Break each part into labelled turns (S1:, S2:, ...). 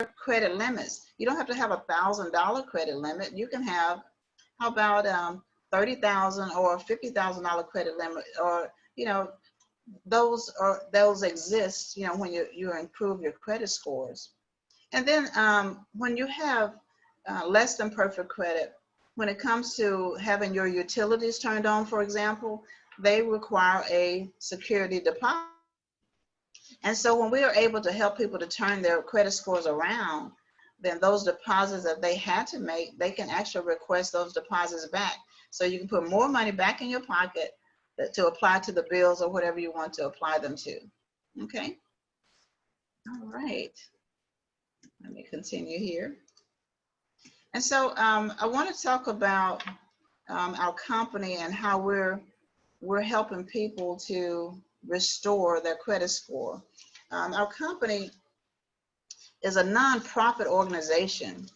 S1: credit limits. You don't have to have $1,000 credit limit. You can have, how about $30,000 or $50,000 credit limit, or those exist, when you improve your credit scores. And then when you have less than perfect credit, when it comes to having your utilities turned on, for example, they require a security deposit. And so when we are able to help people to turn their credit scores around, then those deposits that they had to make, they can actually request those deposits back. So you can put more money back in your pocket to apply to the bills or whatever you want to apply them to. Okay. All right. Let me continue here. And so I want to talk about our company and how we're helping people to restore their credit score. Our company is a nonprofit organization,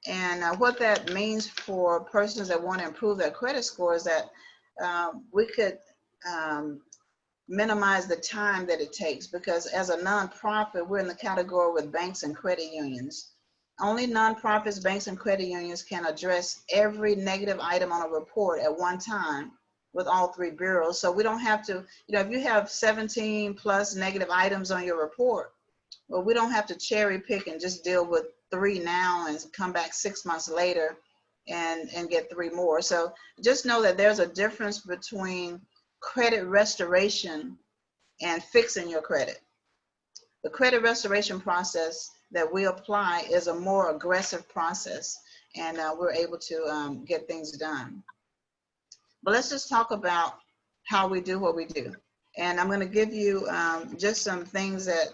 S1: and what that means for persons that want to improve their credit score is that we could minimize the time that it takes, because as a nonprofit, we're in the category with banks and credit unions. Only nonprofits, banks, and credit unions can address every negative item on a report at one time with all three bureaus. So we don't have to, if you have 17 plus negative items on your report, well, we don't have to cherry pick and just deal with 3 now and come back 6 months later and get 3 more. So just know that there's a difference between credit restoration and fixing your credit. The credit restoration process that we apply is a more aggressive process, and we're able to get things done. But let's just talk about how we do what we do. And I'm going to give you just some things that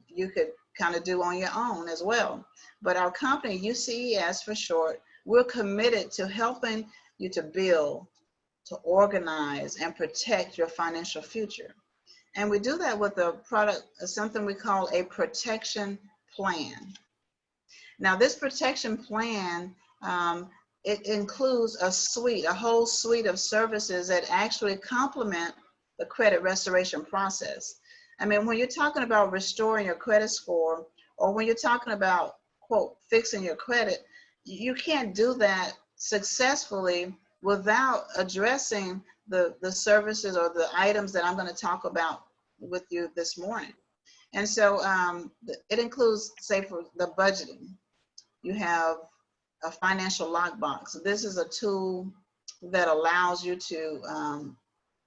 S1: you could kind of do on your own as well. But our company, UCES for short, we're committed to helping you to build, to organize, and protect your financial future. And we do that with a product, something we call a protection plan. Now, this protection plan, it includes a whole suite of services that actually complement the credit restoration process. I mean, when you're talking about restoring your credit score, or when you're talking about, quote, fixing your credit, you can't do that successfully without addressing the services or the items that I'm going to talk about with you this morning. And so it includes, say, for the budgeting, you have a financial lockbox. This is a tool that allows you to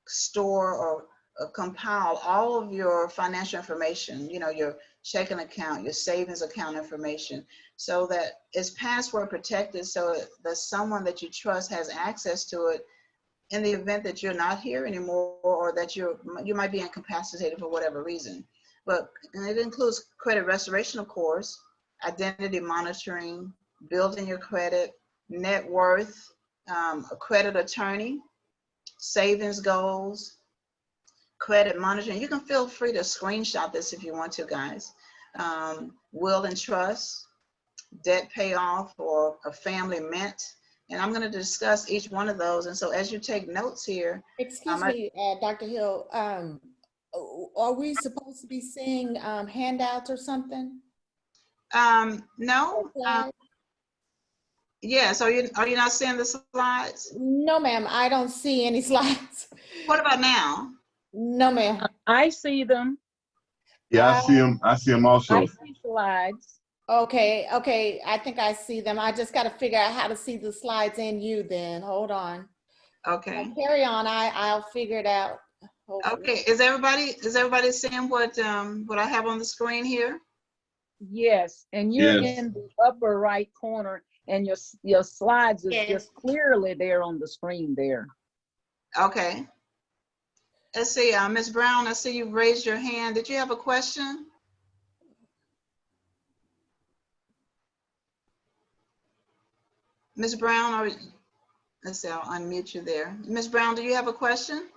S1: store or compile all of your financial information, your checking account, your savings account information, so that it's password protected, so that someone that you trust has access to it in the event that you're not here anymore, or that you might be incapacitated for whatever reason. But it includes credit restoration, of course, identity monitoring, building your credit, net worth, a credit attorney, savings goals, credit monitoring. You can feel free to screenshot this if you want to, guys. Will and trust, debt payoff, or a family mint. And I'm going to discuss each one of those. And so as you take notes here.
S2: Excuse me, Dr. Hill, are we supposed to be seeing handouts or something?
S1: No. Yeah, so are you not seeing the slides?
S2: No, ma'am, I don't see any slides.
S1: What about now?
S2: No, ma'am.
S3: I see them.
S4: Yeah, I see them. I see them also.
S3: I see slides.
S2: Okay, I think I see them. I just got to figure out how to see the slides in you then. Hold on.
S1: Okay.
S2: Carry on. I'll figure it out. Hopefully.
S1: Okay. Is everybody seeing what I have on the screen here?
S3: Yes, and you're in the upper right corner, and your slides is just clearly there on the screen there.
S1: Okay. Let's see, Ms. Brown, I see you've raised your hand. Did you have a question? Ms. Brown, let's see, I'll unmute you there. Ms. Brown, do you have a question?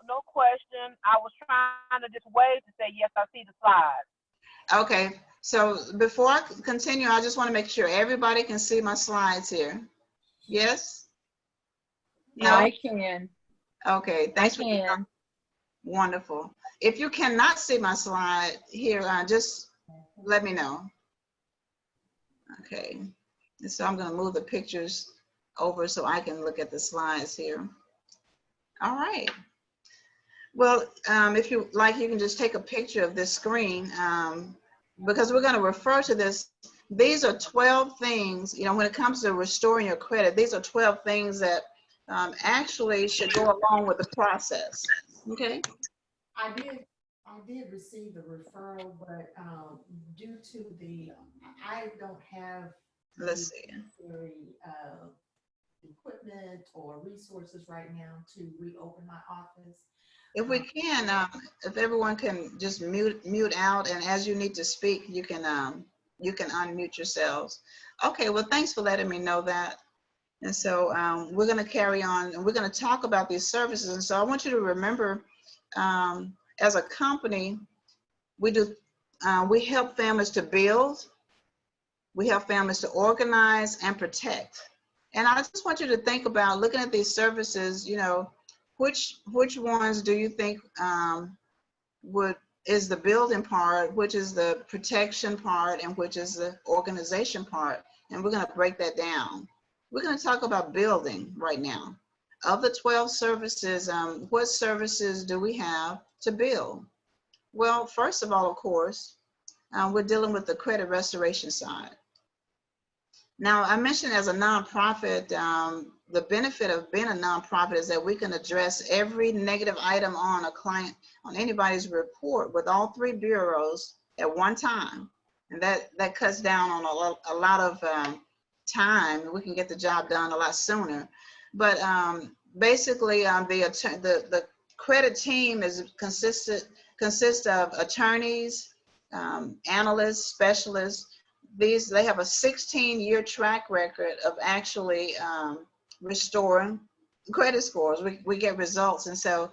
S5: No question. I was trying to just wait to say, yes, I see the slides.
S1: Okay, so before I continue, I just want to make sure everybody can see my slides here. Yes?
S3: No? I can.
S1: Okay, thanks for that. Wonderful. If you cannot see my slide here, just let me know. Okay, and so I'm going to move the pictures over so I can look at the slides here. All right. Well, if you like, you can just take a picture of this screen because we're going to refer to this. These are 12 things, you know, when it comes to restoring your credit, these are 12 things that actually should go along with the process. Okay.
S2: I did receive the referral, but due to I don't have
S1: Let's
S2: the
S1: see.
S2: necessary equipment or resources right now to reopen my office.
S1: If we can, if everyone can just mute out, and as you need to speak, you can unmute yourselves. Okay, well, thanks for letting me know that. And so we're going to carry on, and we're going to talk about these services. And so I want you to remember, as a company, we help families to build, we help families to organize and protect. And I just want you to think about looking at these services, you know, which ones do you think is the building part, which is the protection part, and which is the organization part? And we're going to break that down. We're going to talk about building right now. Of the 12 services, what services do we have to build? Well, first of all, of course, we're dealing with the credit restoration side. Now, I mentioned as a nonprofit, the benefit of being a nonprofit is that we can address every negative item on a client, on anybody's report with all 3 bureaus at one time. And that cuts down on a lot of time. We can get the job done a lot sooner. But basically, the credit team consists of attorneys, analysts, specialists. They have a 16-year track record of actually restoring credit scores. We get results, and so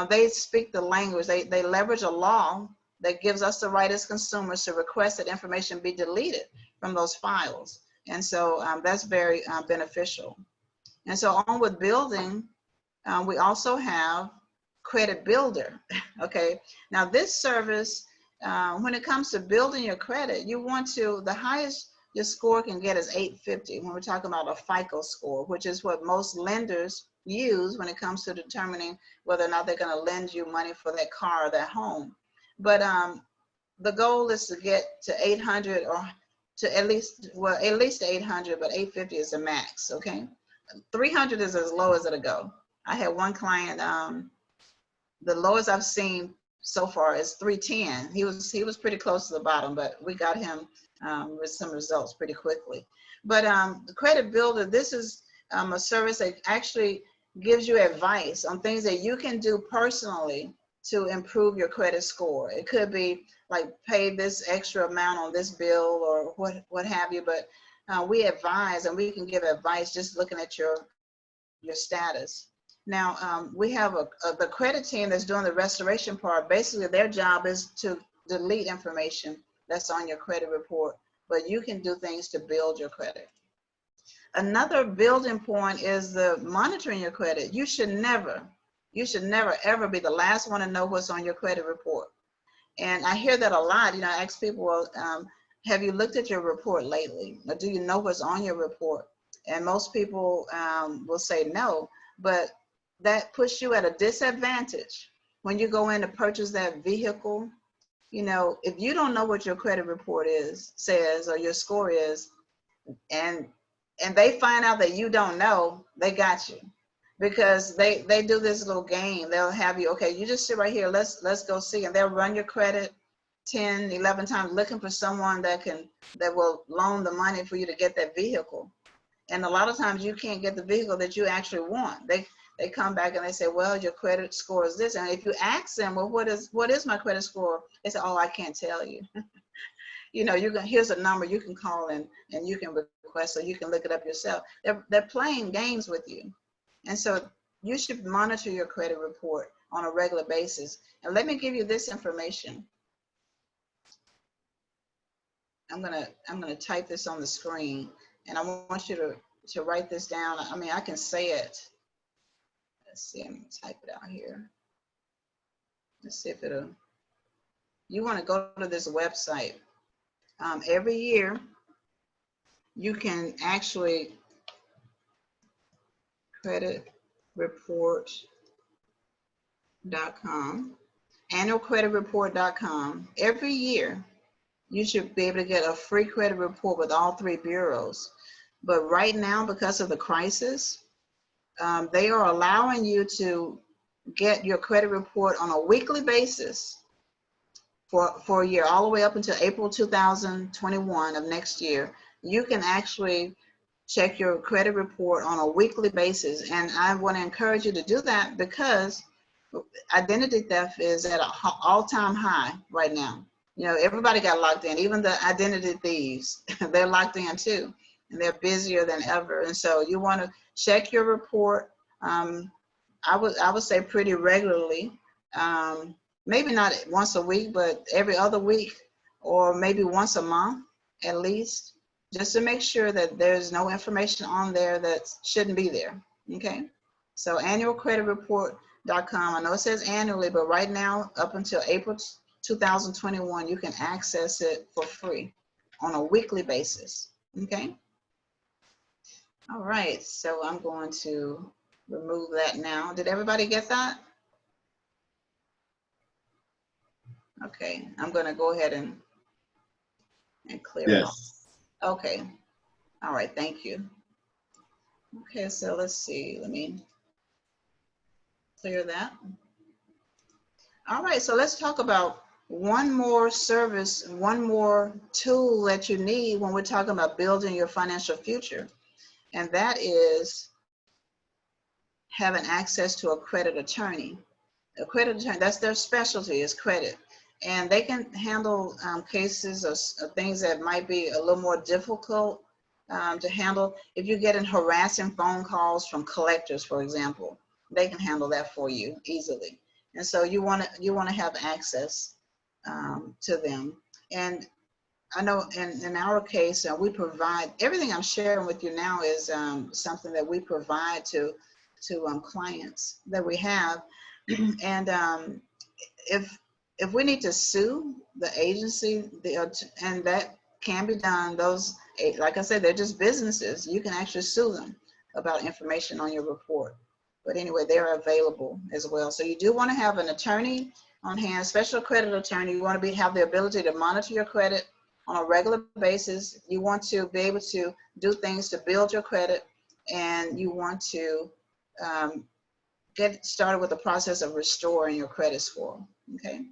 S1: they speak the language. They leverage a law that gives us the right as consumers to request that information be deleted from those files. And so that's very beneficial. And so on with building, we also have Credit Builder. Okay, now this service, when it comes to building your credit, you want to, the highest your score can get is 850 when we're talking about a FICO score, which is what most lenders use when it comes to determining whether or not they're going to lend you money for that car or that home. But the goal is to get to 800 or to at least 800, but 850 is the max, okay? 300 is as low as it'll go. I had one client, the lowest I've seen so far is 310. He was pretty close to the bottom, but we got him with some results pretty quickly. But the Credit Builder, this is a service that actually gives you advice on things that you can do personally to improve your credit score. It could be like pay this extra amount on this bill or what have you, but we advise and we can give advice just looking at your status. Now, we have the credit team that's doing the restoration part. Basically, their job is to delete information that's on your credit report, but you can do things to build your credit. Another building point is the monitoring your credit. You should never ever be the last one to know what's on your credit report. And I hear that a lot. You know, I ask people, well, have you looked at your report lately? Or do you know what's on your report? And most people will say no, but that puts you at a disadvantage when you go in to purchase that vehicle. You know, if you don't know what your credit report says or your score is, and they find out that you don't know, they got you. Because they do this little game. They'll have you, okay, you just sit right here, let's go see, and they'll run your credit 10, 11 times looking for someone that will loan the money for you to get that vehicle. And a lot of times you can't get the vehicle that you actually want. They come back and they say, well, your credit score is this. And if you ask them, well, what is my credit score? They say, oh, I can't tell you. You know, here's a number you can call and you can request, so you can look it up yourself. They're playing games with you. And so you should monitor your credit report on a regular basis. And let me give you this information. I'm gonna type this on the screen, and I want you to write this down. I mean, I can say it. Let's see, I'm gonna type it out here. Let's see if it'll. You want to go to this website. Every year, you can actually creditreport.com, annualcreditreport.com. Every year, you should be able to get a free credit report with all three bureaus. But right now, because of the crisis, they are allowing you to get your credit report on a weekly basis for a year, all the way up until April 2021 of next year. You can actually check your credit report on a weekly basis. And I want to encourage you to do that because identity theft is at an all-time high right now. You know, everybody got locked in, even the identity thieves, they're locked in too, and they're busier than ever. And so you want to check your report. I would say pretty regularly, maybe not once a week, but every other week, or maybe once a month at least, just to make sure that there's no information on there that shouldn't be there. Okay, so annualcreditreport.com. I know it says annually, but right now, up until April 2021, you can access it for free on a weekly basis. Okay. All right, so I'm going to remove that now. Did everybody get that? Okay, I'm going to go ahead and clear it off. Okay. All right, thank you. Okay, so let's see. Let me clear that. All right, so let's talk about one more service, one more tool that you need when we're talking about building your financial future. And that is having access to a credit attorney. A credit attorney, that's their specialty, is credit. And they can handle cases of things that might be a little more difficult to handle. If you're getting harassing phone calls from collectors, for example, they can handle that for you easily. And so you want to have access to them. And I know in our case, we provide, everything I'm sharing with you now is something that we provide to clients that we have. And if we need to sue the agency, and that can be done, those, like I said, they're just businesses. You can actually sue them about information on your report. But anyway, they're available as well. So you do want to have an attorney on hand, special credit attorney. You want to have the ability to monitor your credit on a regular basis. You want to be able to do things to build your credit, and you want to get started with the process of restoring your credit score, okay?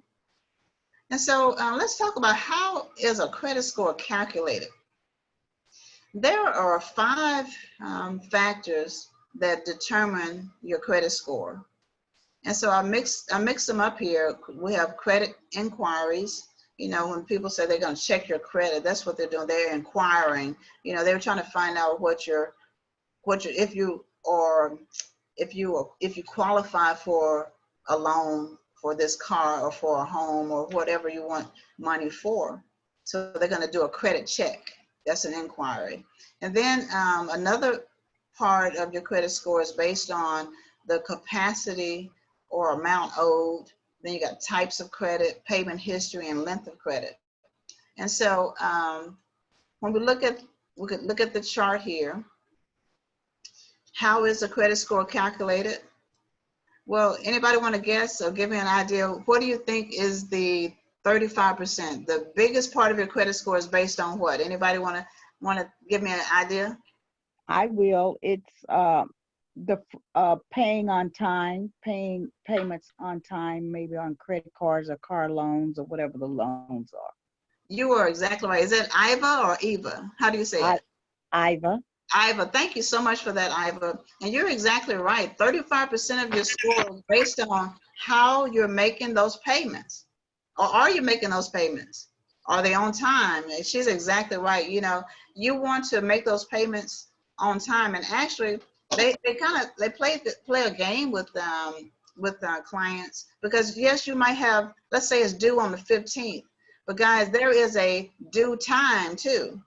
S1: And so let's talk about how is a credit score calculated. There are 5 factors that determine your credit score. And so I mix them up here. We have credit inquiries. You know, when people say they're going to check your credit, that's what they're doing. They're inquiring. You know, they're trying to find out if you qualify for a loan for this car or for a home or whatever you want money for. So they're going to do a credit check. That's an inquiry. And then another part of your credit score is based on the capacity or amount owed. Then you got types of credit, payment history, and length of credit. And so when we could look at the chart here. How is a credit score calculated? Well, anybody want to guess or give me an idea? What do you think is the 35%? The biggest part of your credit score is based on what? Anybody want to give me an idea?
S3: I will. It's the paying on time, paying payments on time, maybe on credit cards or car loans or whatever the loans are.
S1: You are exactly right. Is it IVA or EVA? How do you say it?
S3: IVA.
S1: Iva, thank you so much for that, Iva. And you're exactly right. 35% of your score is based on how you're making those payments. Or are you making those payments? Are they on time? And she's exactly right. You know, you want to make those payments on time. And actually, they play a game with clients, because yes, you might have, let's say it's due on the 15th, but guys, there is a due time too.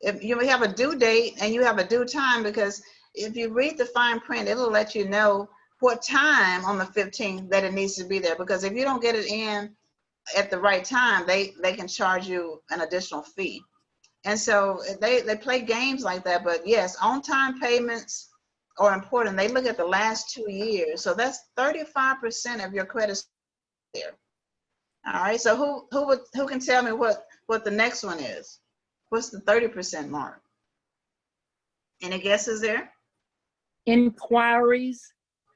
S1: If you have a due date and you have a due time, because if you read the fine print, it'll let you know what time on the 15th that it needs to be there. Because if you don't get it in at the right time, they can charge you an additional fee. And so they play games like that. But yes, on-time payments are important. They look at the last 2 years. So that's 35% of your credit score there. All right. So who can tell me what the next one is? What's the 30% mark? Any guesses there?
S6: Inquiries.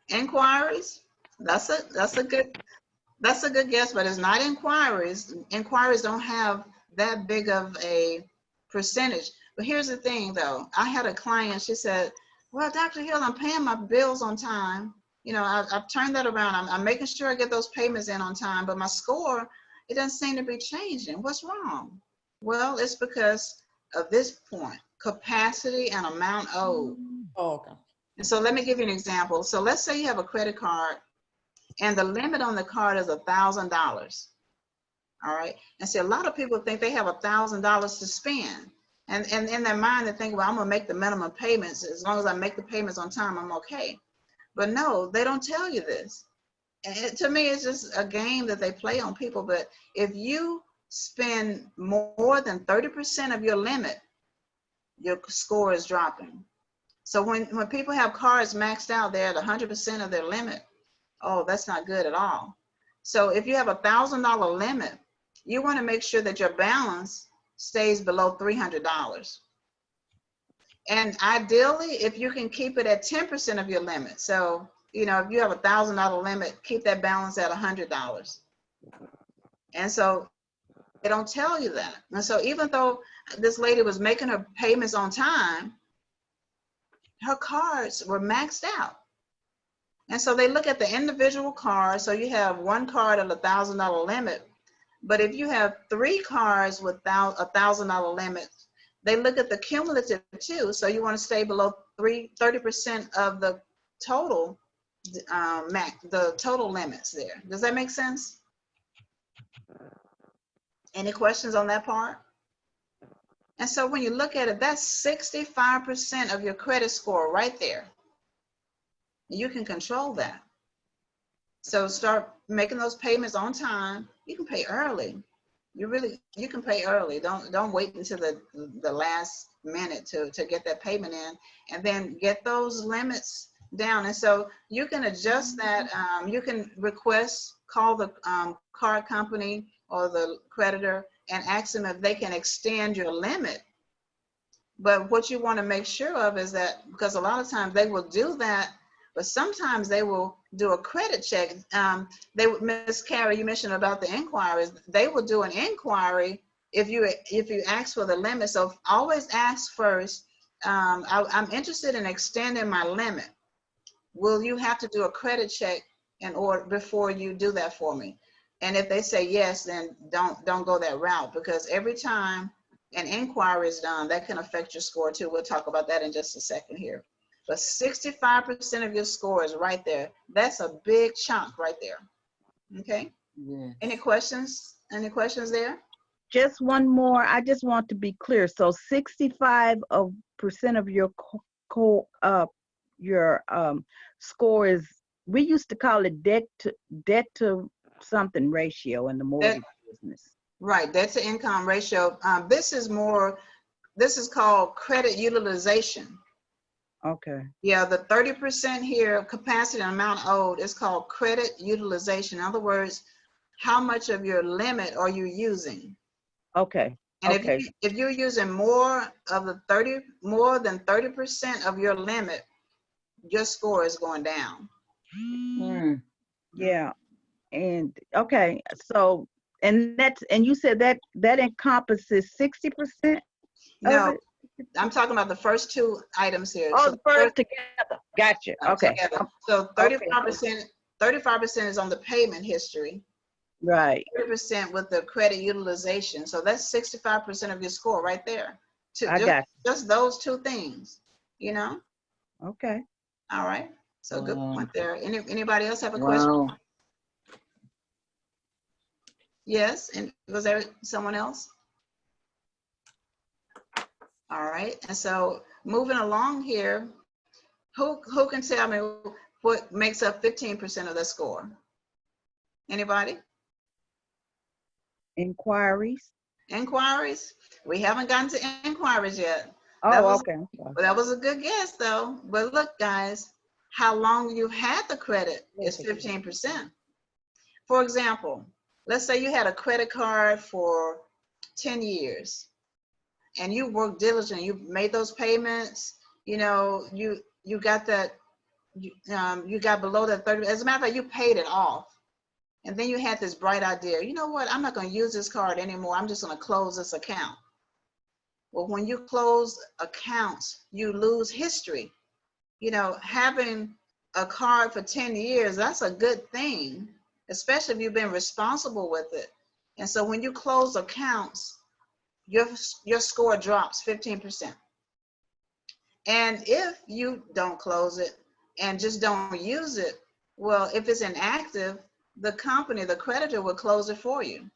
S1: Inquiries. That's a good guess, but it's not inquiries. Inquiries don't have that big of a percentage. But here's the thing, though. I had a client. She said, "Well, Dr. Hill, I'm paying my bills on time. You know, I've turned that around. I'm making sure I get those payments in on time, but my score, it doesn't seem to be changing. What's wrong?" Well, it's because of this point: capacity and amount owed.
S6: Oh, okay.
S1: And so let me give you an example. So let's say you have a credit card and the limit on the card is $1,000. All right. And see, a lot of people think they have $1,000 to spend. And in their mind, they think, well, I'm going to make the minimum payments. As long as I make the payments on time, I'm okay. But no, they don't tell you this. And to me, it's just a game that they play on people. But if you spend more than 30% of your limit, your score is dropping. So when people have cards maxed out, they're at 100% of their limit. Oh, that's not good at all. So if you have $1,000 limit, you want to make sure that your balance stays below $300. And ideally, if you can keep it at 10% of your limit. So, you know, if you have $1,000 limit, keep that balance at $100. And so they don't tell you that. And so even though this lady was making her payments on time, her cards were maxed out. And so they look at the individual cards. So you have one card at $1,000 limit, but if you have 3 cards with $1,000 limit, they look at the cumulative too. So you want to stay below 30% of the total the total limits there. Does that make sense? Any questions on that part? And so when you look at it, that's 65% of your credit score right there. You can control that. So start making those payments on time. You can pay early. You can pay early. Don't wait until the last minute to get that payment in, and then get those limits down. And so you can adjust that. You can call the card company or the creditor and ask them if they can extend your limit. But what you want to make sure of is that, because a lot of times they will do that, but sometimes they will do a credit check. Ms. Carrie, you mentioned about the inquiries. They will do an inquiry if you ask for the limit. So always ask first, I'm interested in extending my limit. Will you have to do a credit check in order before you do that for me? And if they say yes, then don't go that route, because every time an inquiry is done, that can affect your score too. We'll talk about that in just a second here. But 65% of your score is right there. That's a big chunk right there. Okay.
S6: Yeah.
S1: Any questions? Any questions there?
S3: Just one more. I just want to be clear. So 65% of your score is, we used to call it debt to something ratio in the mortgage business.
S1: Right, debt to income ratio. This is called credit utilization.
S3: Okay.
S1: Yeah, the 30% here, capacity and amount owed, is called credit utilization. In other words, how much of your limit are you using?
S3: Okay.
S1: And
S3: okay.
S1: if you're using more than 30% of your limit, your score is going down.
S6: Mm.
S3: Yeah. And okay. So and you said that encompasses 60%
S1: No,
S3: of it?
S1: I'm talking about the first 2 items here.
S3: Oh,
S1: So
S3: the first together. Gotcha. Okay.
S1: Together. So 35% is on the payment history.
S3: Right.
S1: 30% with the credit utilization. So that's 65% of your score right there.
S3: I got you.
S1: Just those 2 things, you know?
S3: Okay.
S1: All right. So good
S6: Wow.
S1: point there. Anybody else have a question?
S6: Wow.
S1: Yes. And was there someone else? All right. And so moving along here, who can tell me what makes up 15% of the score? Anybody?
S3: Inquiries.
S1: Inquiries? We haven't gotten to inquiries yet.
S3: Oh, okay. I'm sorry.
S1: That was a good guess though. But look, guys, how long you've had the credit is 15%. For example, let's say you had a credit card for 10 years and you worked diligently, you made those payments, you know, you got that, you got below that 30, as a matter of fact, you paid it off. And then you had this bright idea, you know what, I'm not going to use this card anymore. I'm just going to close this account. Well, when you close accounts, you lose history. You know, having a card for 10 years, that's a good thing, especially if you've been responsible with it. And so when you close accounts, your score drops 15%. And if you don't close it and just don't use it, well, if it's inactive, the company, the creditor will close it for you.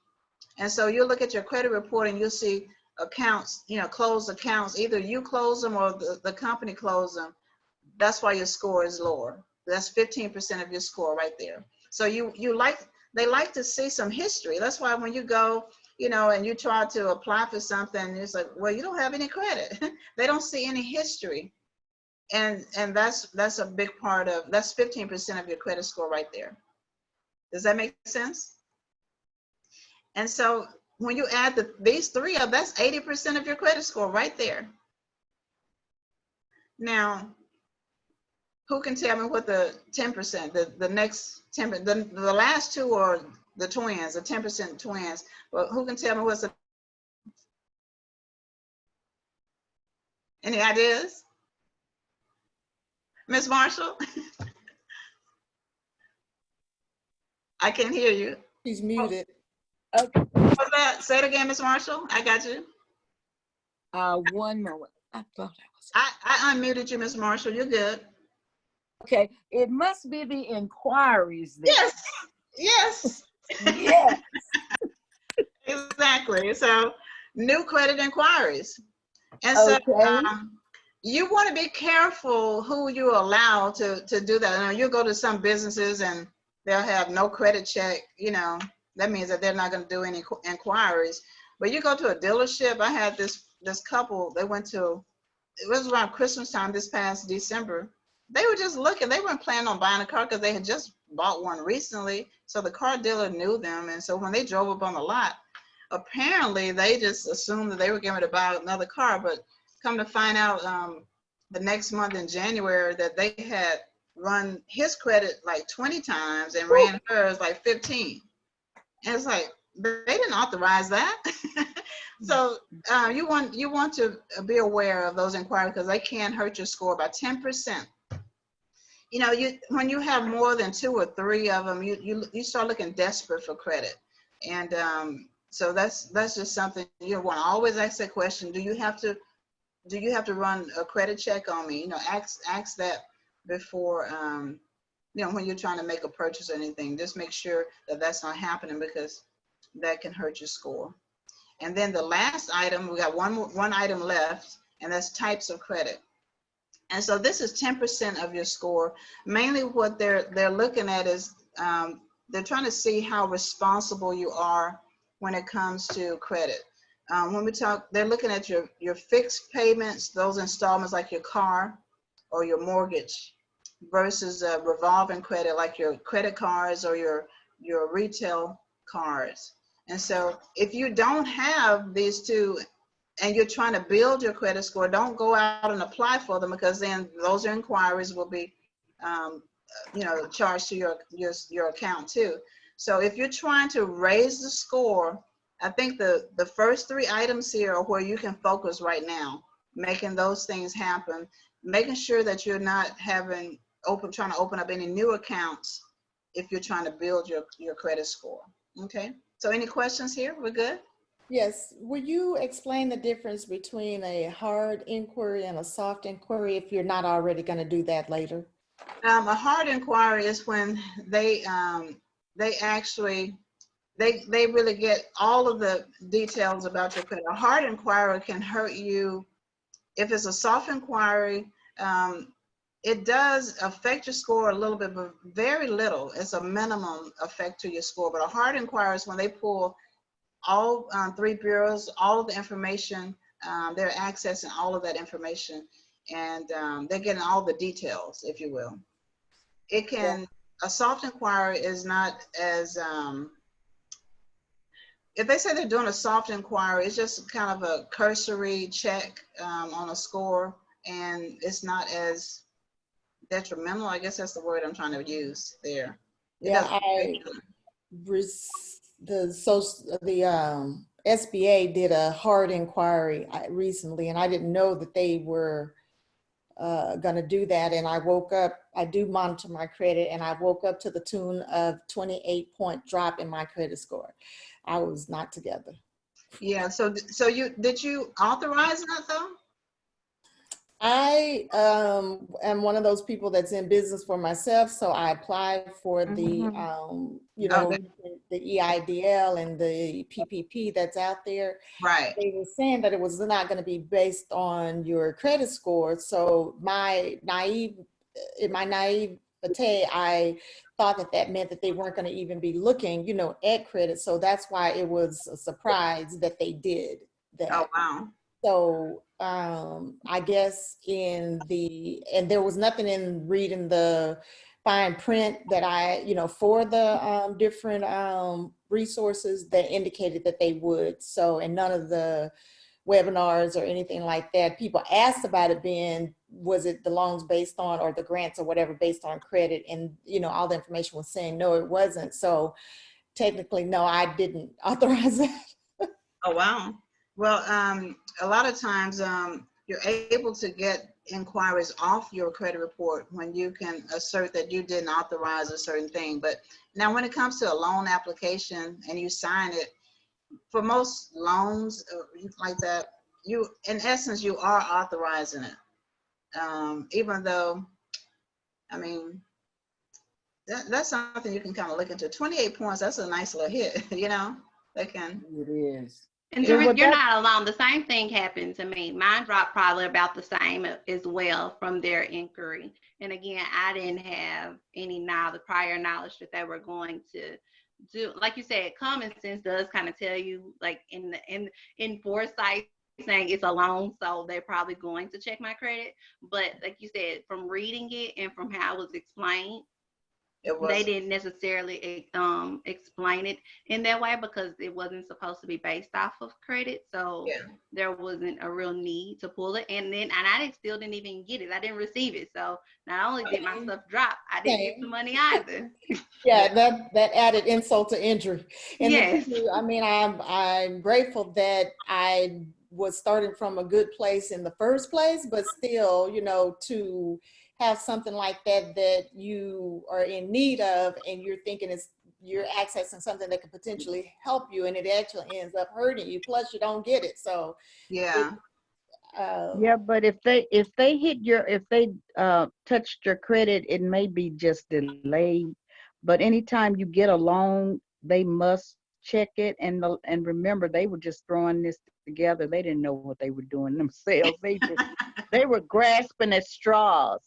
S1: And so you look at your credit report and you'll see accounts, you know, closed accounts, either you close them or the company close them. That's why your score is lower. That's 15% of your score right there. So they like to see some history. That's why when you go, you know, and you try to apply for something, it's like, well, you don't have any credit. They don't see any history. And that's a big part of, that's 15% of your credit score right there. Does that make sense? And so when you add these three up, that's 80% of your credit score right there. Now, who can tell me what the 10%, the next 10%, the last two are the twins, the 10% twins. Well, who can tell me what's the, any ideas? Miss Marshall? I can't hear you.
S2: She's muted.
S6: Okay,
S1: What's that? Say it again, Miss Marshall. I got you.
S6: 1 moment. I thought I was.
S1: I unmuted you, Miss Marshall. You're good.
S6: Okay, it must be the inquiries then.
S1: Yes. Yes.
S6: Yeah.
S1: Exactly. So new credit inquiries. And so
S6: Okay.
S1: you want to be careful who you allow to do that. Now, you go to some businesses and they'll have no credit check, you know, that means that they're not going to do any inquiries. But you go to a dealership. I had this couple, they went to, it was around Christmas time this past December. They were just looking, they weren't planning on buying a car because they had just bought one recently. So the car dealer knew them. And so when they drove up on the lot, apparently they just assumed that they were going to buy another car, but come to find out the next month in January that they had run his credit like 20 times and ran hers like 15. And it's like, they didn't authorize that. So you want to be aware of those inquiries because they can hurt your score by 10%. You know, when you have more than 2 or 3 of them, you start looking desperate for credit. And so that's just something you want to always ask that question. Do you have to run a credit check on me? You know, ask that before, you know, when you're trying to make a purchase or anything. Just make sure that that's not happening because that can hurt your score. And then the last item, we got one item left, and that's types of credit. And so this is 10% of your score. Mainly what they're looking at is they're trying to see how responsible you are when it comes to credit. When we talk, they're looking at your fixed payments, those installments like your car or your mortgage, versus revolving credit like your credit cards or your retail cards. And so if you don't have these two and you're trying to build your credit score, don't go out and apply for them because then those inquiries will be you know, charged to your account too. So if you're trying to raise the score, I think the first 3 items here are where you can focus right now, making those things happen, making sure that you're not trying to open up any new accounts if you're trying to build your credit score. Okay, so any questions here? We're good?
S2: Yes, will you explain the difference between a hard inquiry and a soft inquiry if you're not already going to do that later?
S1: A hard inquiry is when they actually really get all of the details about your credit. A hard inquiry can hurt you. If it's a soft inquiry, it does affect your score a little bit, but very little. It's a minimum effect to your score. But a hard inquiry is when they pull all three bureaus, all of the information, they're accessing all of that information, and they're getting all the details, if you will. It can, a soft inquiry is not as, if they say they're doing a soft inquiry, it's just kind of a cursory check on a score, and it's not as detrimental. I guess that's the word I'm trying to use there.
S2: Yeah, the SBA did a hard inquiry recently, and I didn't know that they were going to do that. And I woke up, I do monitor my credit, and I woke up to the tune of 28-point drop in my credit score. I was not together.
S1: Yeah. So did you authorize that though?
S2: I am one of those people that's in business for myself, so I applied for the the EIDL and the PPP that's out there.
S1: Right.
S2: They were saying that it was not going to be based on your credit score. So my naivete, I thought that meant that they weren't going to even be looking, at credit. So that's why it was a surprise that they did that.
S1: Oh, wow.
S2: So I guess and there was nothing in reading the fine print that for the different resources that indicated that they would. So, and none of the webinars or anything like that, people asked about it being, was it the loans based on, or the grants or whatever based on credit? And, all the information was saying, no, it wasn't. So technically, no, I didn't authorize that.
S1: Oh, wow. Well, a lot of times you're able to get inquiries off your credit report when you can assert that you didn't authorize a certain thing. But now when it comes to a loan application and you sign it, for most loans like that, you, in essence, you are authorizing it. Even though, I mean, that's something you can kind of look into. 28 points, that's a nice little hit, they can.
S6: It is.
S7: And
S1: Yeah,
S7: Doris, you're not alone. The same thing happened to me. Mine dropped probably about the same as well from their inquiry. And again, I didn't have any prior knowledge that they were going to do. Like you said, common sense does kind of tell you, like in foresight, saying it's a loan, so they're probably going to check my credit. But like you said, from reading it and from how it was explained, they didn't necessarily explain it in that way because it wasn't supposed to be based off of credit. So there wasn't a real need to pull it. And I still didn't even get it. I didn't receive it. So not only did my stuff drop, I didn't get the money either.
S2: Yeah, that added insult to injury. And
S7: yes.
S2: I'm grateful that I was starting from a good place in the first place, but still, to have something like that you are in need of, and you're thinking you're accessing something that could potentially help you, and it actually ends up hurting you. Plus, you don't get it. So
S1: yeah,
S3: but if they touched your credit, it may be just delayed. But anytime you get a loan, they must check it, and remember, they were just throwing this together. They didn't know what they were doing themselves. They were grasping at straws.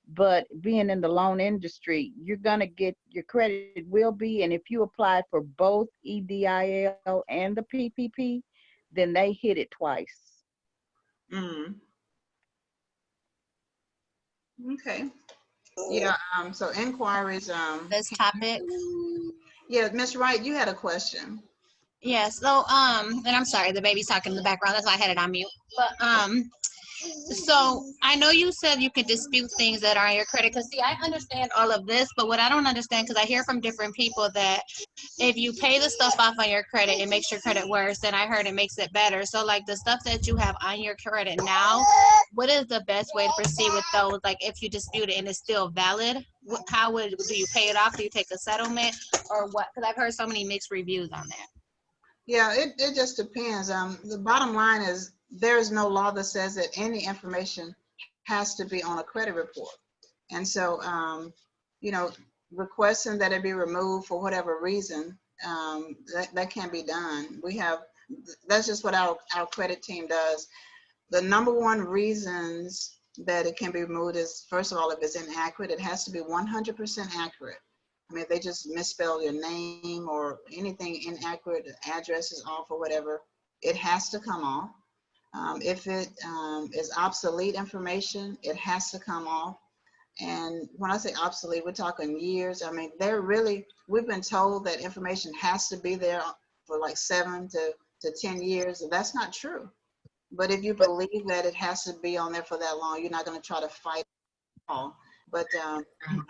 S3: But being in the loan industry, you're gonna get your credit will be, and if you apply for both EIDL and the PPP, then they hit it twice.
S1: Okay. Yeah. So inquiries.
S8: This topic.
S1: Yeah, Ms. Wright, you had a question.
S8: Yeah. So and I'm sorry, the baby's talking in the background. That's why I had it on mute. But so I know you said you could dispute things that are on your credit. Because see, I understand all of this, but what I don't understand, because I hear from different people that if you pay the stuff off on your credit, it makes your credit worse. And I heard it makes it better. So like the stuff that you have on your credit now, what is the best way to proceed with those? Like if you dispute it and it's still valid, do you pay it off? Do you take a settlement or what? Because I've heard so many mixed reviews on that.
S1: Yeah, it just depends. The bottom line is there is no law that says that any information has to be on a credit report. And so, requesting that it be removed for whatever reason, that can be done. That's just what our credit team does. The number one reasons that it can be removed is, first of all, if it's inaccurate, it has to be 100% accurate. mean, if they just misspell your name or anything inaccurate, address is off or whatever, it has to come off. If it is obsolete information, it has to come off. And when I say obsolete, we're talking years. I mean, we've been told that information has to be there for like 7 to 10 years. And that's not true. But if you believe that it has to be on there for that long, you're not going to try to fight it all. But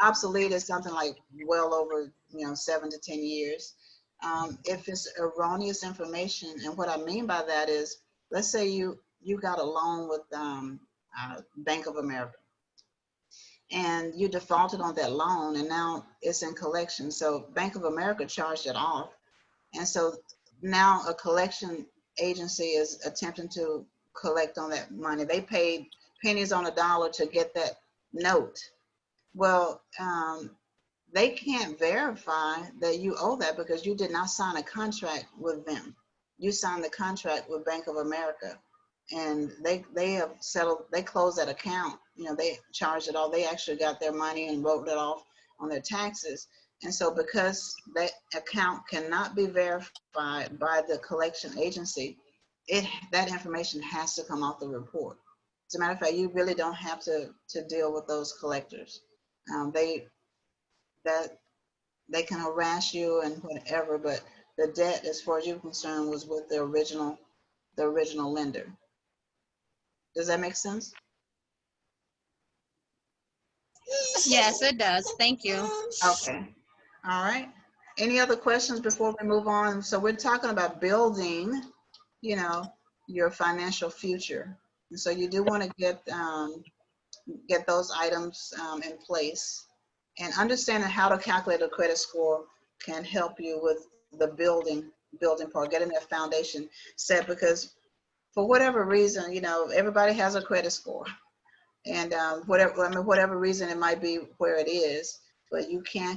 S1: obsolete is something like well over, 7 to 10 years. If it's erroneous information, and what I mean by that is, let's say you got a loan with Bank of America, and you defaulted on that loan, and now it's in collection. So Bank of America charged it off, and so now a collection agency is attempting to collect on that money. They paid pennies on a dollar to get that note. Well, they can't verify that you owe that because you did not sign a contract with them. You signed the contract with Bank of America, and they have settled, they closed that account. They charged it all. They actually got their money and wrote it off on their taxes. And so because that account cannot be verified by the collection agency, that information has to come off the report. As a matter of fact, you really don't have to deal with those collectors. They can harass you and whatever, but the debt, as far as you're concerned, was with the original lender. Does that make sense?
S8: Yes, it does. Thank you.
S1: Okay. All right. Any other questions before we move on? So we're talking about building, your financial future. And so you do want to get those items in place, and understanding how to calculate a credit score can help you with the building part, getting that foundation set, because for whatever reason, everybody has a credit score, and whatever reason it might be where it is, but you can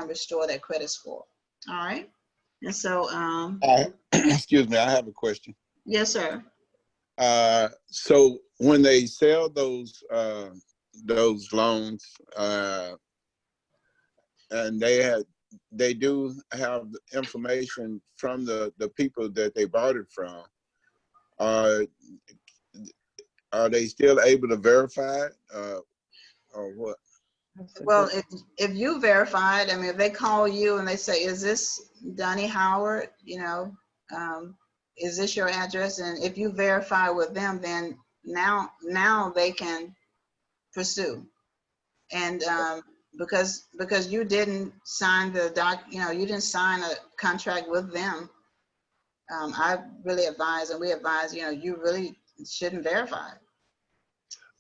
S1: restore that credit score. All right. And so,
S9: excuse me, I have a question.
S1: Yes, sir.
S9: So when they sell those loans, and they do have information from the people that they bought it from, are they still able to verify it, or what?
S1: Well, if you verify it, I mean, if they call you and they say, "Is this Donnie Howard? Is this your address?" And if you verify with them, then now they can pursue. And because you didn't sign you didn't sign a contract with them. I really advise, and we advise, you really shouldn't verify.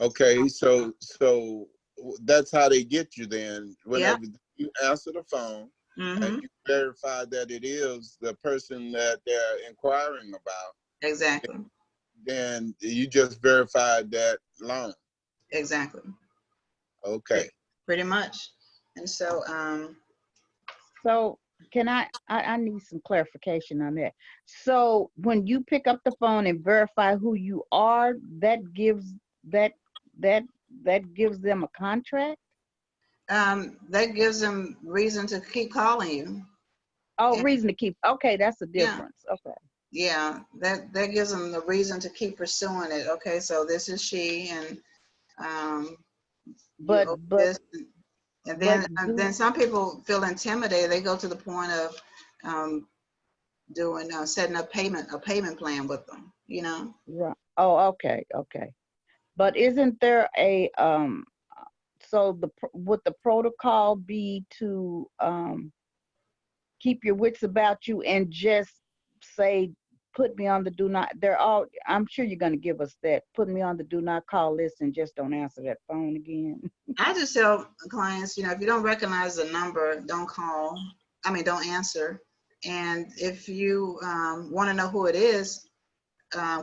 S9: Okay, so that's how they get you then. Whenever you answer the phone, and you verify that it is the person that they're inquiring about.
S1: Exactly.
S9: Then you just verified that loan.
S1: Exactly.
S9: Okay.
S1: Pretty much. And so,
S3: so can I need some clarification on that. So when you pick up the phone and verify who you are, that gives them a contract?
S1: that gives them reason to keep calling you.
S3: Oh, reason to keep. Okay, that's the difference. Okay.
S1: Yeah, that gives them the reason to keep pursuing it. Okay, so this is she, and and then some people feel intimidated. They go to the point of setting a payment plan with them.
S3: Right. Oh, okay. But isn't there a so would the protocol be to keep your wits about you and just say, put me on the do not, I'm sure you're going to give us that, put me on the do not call list and just don't answer that phone again?
S1: I just tell clients, if you don't recognize the number, don't answer. And if you want to know who it is,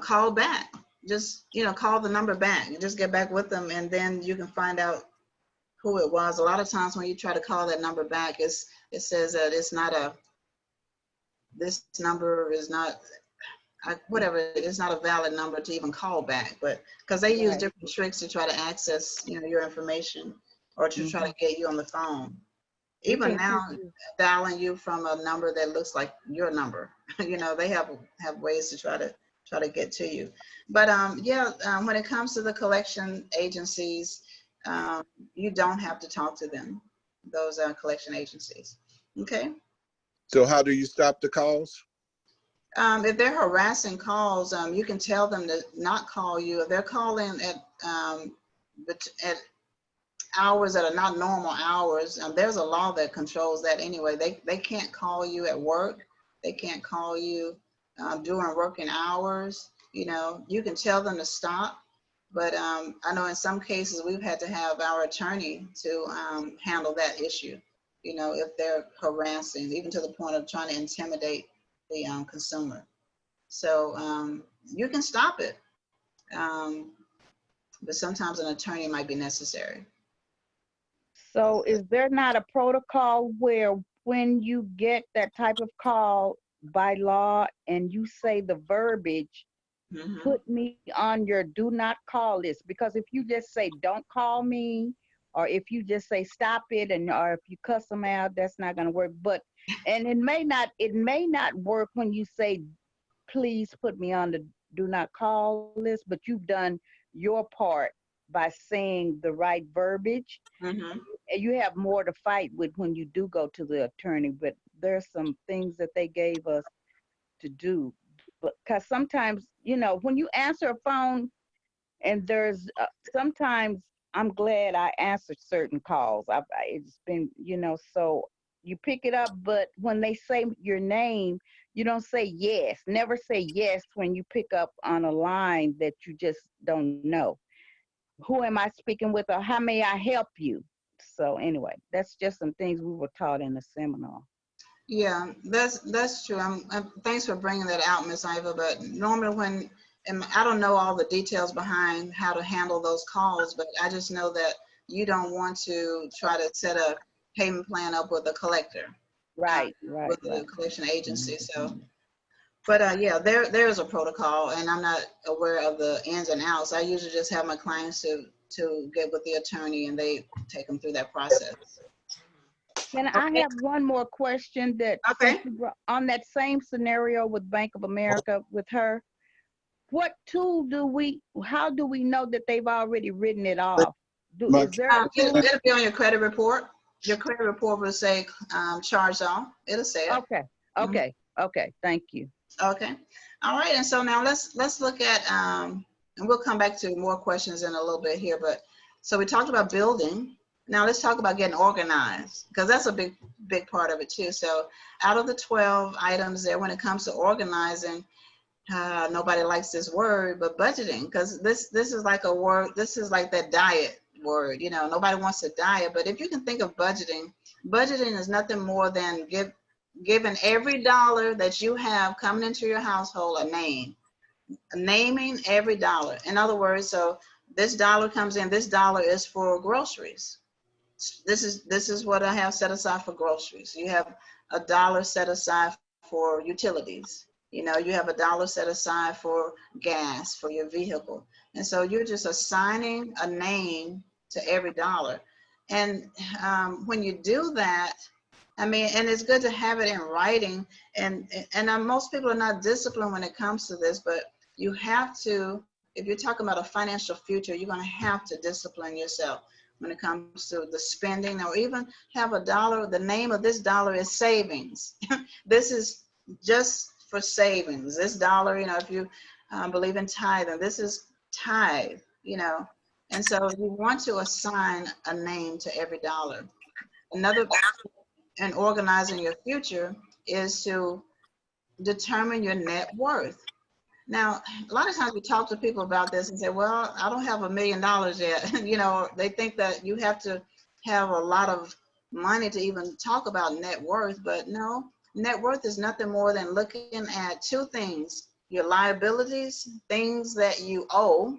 S1: call back. Just, call the number back. You just get back with them, and then you can find out who it was. A lot of times when you try to call that number back, it says that this number is not, it's not a valid number to even call back, but because they use different tricks to try to access, your information, or to try to get you on the phone. Even now, dialing you from a number that looks like your number, you know, they have ways to try to get to you. But when it comes to the collection agencies, you don't have to talk to them, those collection agencies. Okay.
S9: So how do you stop the calls?
S1: If they're harassing calls, you can tell them to not call you. If they're calling at hours that are not normal hours, there's a law that controls that anyway. They can't call you at work. They can't call you during working hours. You know, you can tell them to stop. But I know in some cases we've had to have our attorney to handle that issue. You know, if they're harassing, even to the point of trying to intimidate the consumer. So you can stop it, but sometimes an attorney might be necessary.
S3: So is there not a protocol where when you get that type of call by law and you say the verbiage, put me on your do not call list? Because if you just say don't call me, or if you just say stop it, or if you cuss them out, that's not going to work. And it may not work when you say please put me on the do not call list, but you've done your part by saying the right verbiage. And you have more to fight with when you do go to the attorney, but there's some things that they gave us to do. Because sometimes, you know, when you answer a phone, and there's sometimes I'm glad I answered certain calls. It's been, you know, so you pick it up, but when they say your name, you don't say yes. Never say yes when you pick up on a line that you just don't know. Who am I speaking with, or how may I help you? So anyway, that's just some things we were taught in the seminar.
S1: Yeah, that's true. Thanks for bringing that out, Ms. Iva. But normally I don't know all the details behind how to handle those calls, but I just know that you don't want to try to set a payment plan up with a collector.
S3: Right.
S1: With the collection agency. So, but yeah, there is a protocol, and I'm not aware of the ins and outs. I usually just have my clients to get with the attorney, and they take them through that process.
S3: Can I have one more question that on that same scenario with Bank of America with her? What tool how do we know that they've already written it off? Is there a tool?
S1: It'll be on your credit report. Your credit report will say charged off. It'll say it.
S3: Okay. Thank you.
S1: Okay. All right. And so now let's look at and we'll come back to more questions in a little bit here. But so we talked about building. Now let's talk about getting organized, because that's a big part of it too. So out of the 12 items there, when it comes to organizing, nobody likes this word, but budgeting, because this is like a word. This is like that diet word. You know, nobody wants to diet, but if you can think of budgeting is nothing more than giving every dollar that you have coming into your household a name, naming every dollar. In other words, so this dollar comes in, this dollar is for groceries. This is what I have set aside for groceries. You have a dollar set aside for utilities. You know, you have a dollar set aside for gas for your vehicle. And so you're just assigning a name to every dollar. And when you do that, I mean, and it's good to have it in writing. And most people are not disciplined when it comes to this, but you have to, if you're talking about a financial future, you're going to have to discipline yourself when it comes to the spending, or even have a dollar. The name of this dollar is savings. This is just for savings. This dollar, you know, if you believe in tithing, this is tithe, you know. And so you want to assign a name to every dollar. Another, and organizing your future, is to determine your net worth. Now, a lot of times we talk to people about this and say, well, I don't have $1 million yet. You know, they think that you have to have a lot of money to even talk about net worth, but no, net worth is nothing more than looking at two things: your liabilities, things that you owe,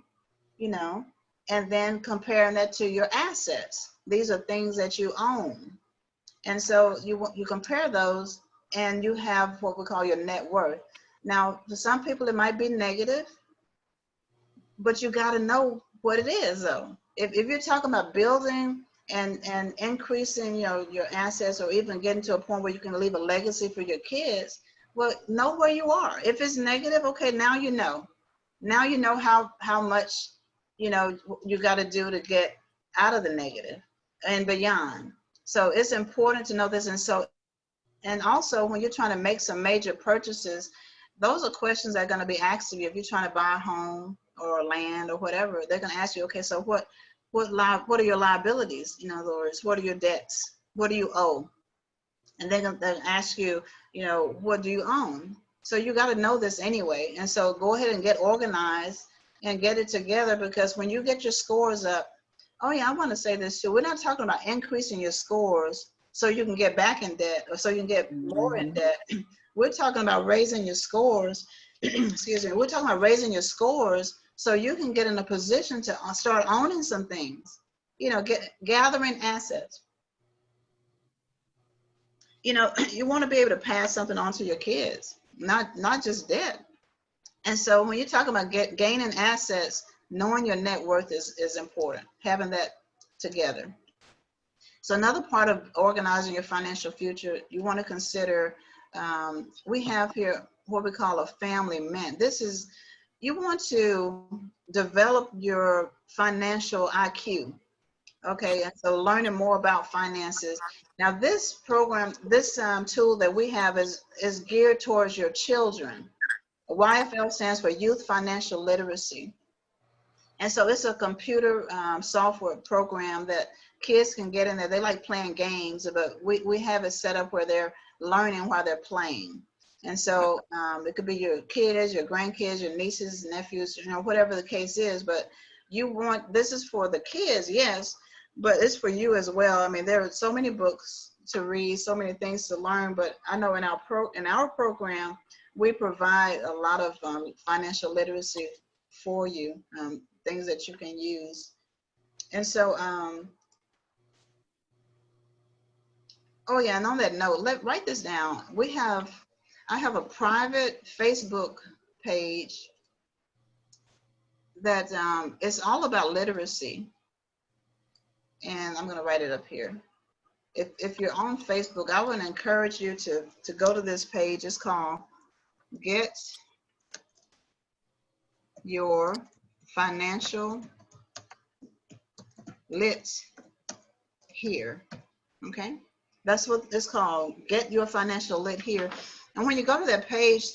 S1: you know, and then comparing that to your assets. These are things that you own. And so you compare those, and you have what we call your net worth. Now, for some people, it might be negative, but you got to know what it is, though. If you're talking about building and increasing your assets, or even getting to a point where you can leave a legacy for your kids, well, know where you are. If it's negative, okay, now you know. Now you know how much you got to do to get out of the negative and beyond. So it's important to know this. And also when you're trying to make some major purchases, those are questions that are going to be asked of you. If you're trying to buy a home or land or whatever, they're going to ask you, okay, so what are your liabilities? In other words, what are your debts? What do you owe? And they're going to ask you, what do you own? So you got to know this anyway. And so go ahead and get organized and get it together, because when you get your scores up, oh yeah, I want to say this too. We're not talking about increasing your scores so you can get back in debt or so you can get more in debt. We're talking about raising your scores. Excuse me. We're talking about raising your scores so you can get in a position to start owning some things, gathering assets. You want to be able to pass something on to your kids, not just debt. And so when you're talking about gaining assets, knowing your net worth is important, having that together. So another part of organizing your financial future, you want to consider, we have here what we call a family mint. This is, you want to develop your financial IQ. Okay, and so learning more about finances. Now this program, this tool that we have is geared towards your children. YFL stands for Youth Financial Literacy. And so it's a computer software program that kids can get in there. They like playing games, but we have it set up where they're learning while they're playing. And so it could be your kids, your grandkids, your nieces, nephews, whatever the case is, but this is for the kids, yes, but it's for you as well. I mean, there are so many books to read, so many things to learn, but I know in our program, we provide a lot of financial literacy for you, things that you can use. And so, oh yeah, and on that note, write this down. I have a private Facebook page that it's all about literacy. And I'm gonna write it up here. If you're on Facebook, I would encourage you to go to this page. It's called Get Your Financial Lit Here. Okay, that's what it's called. Get Your Financial Lit Here. And when you go to that page,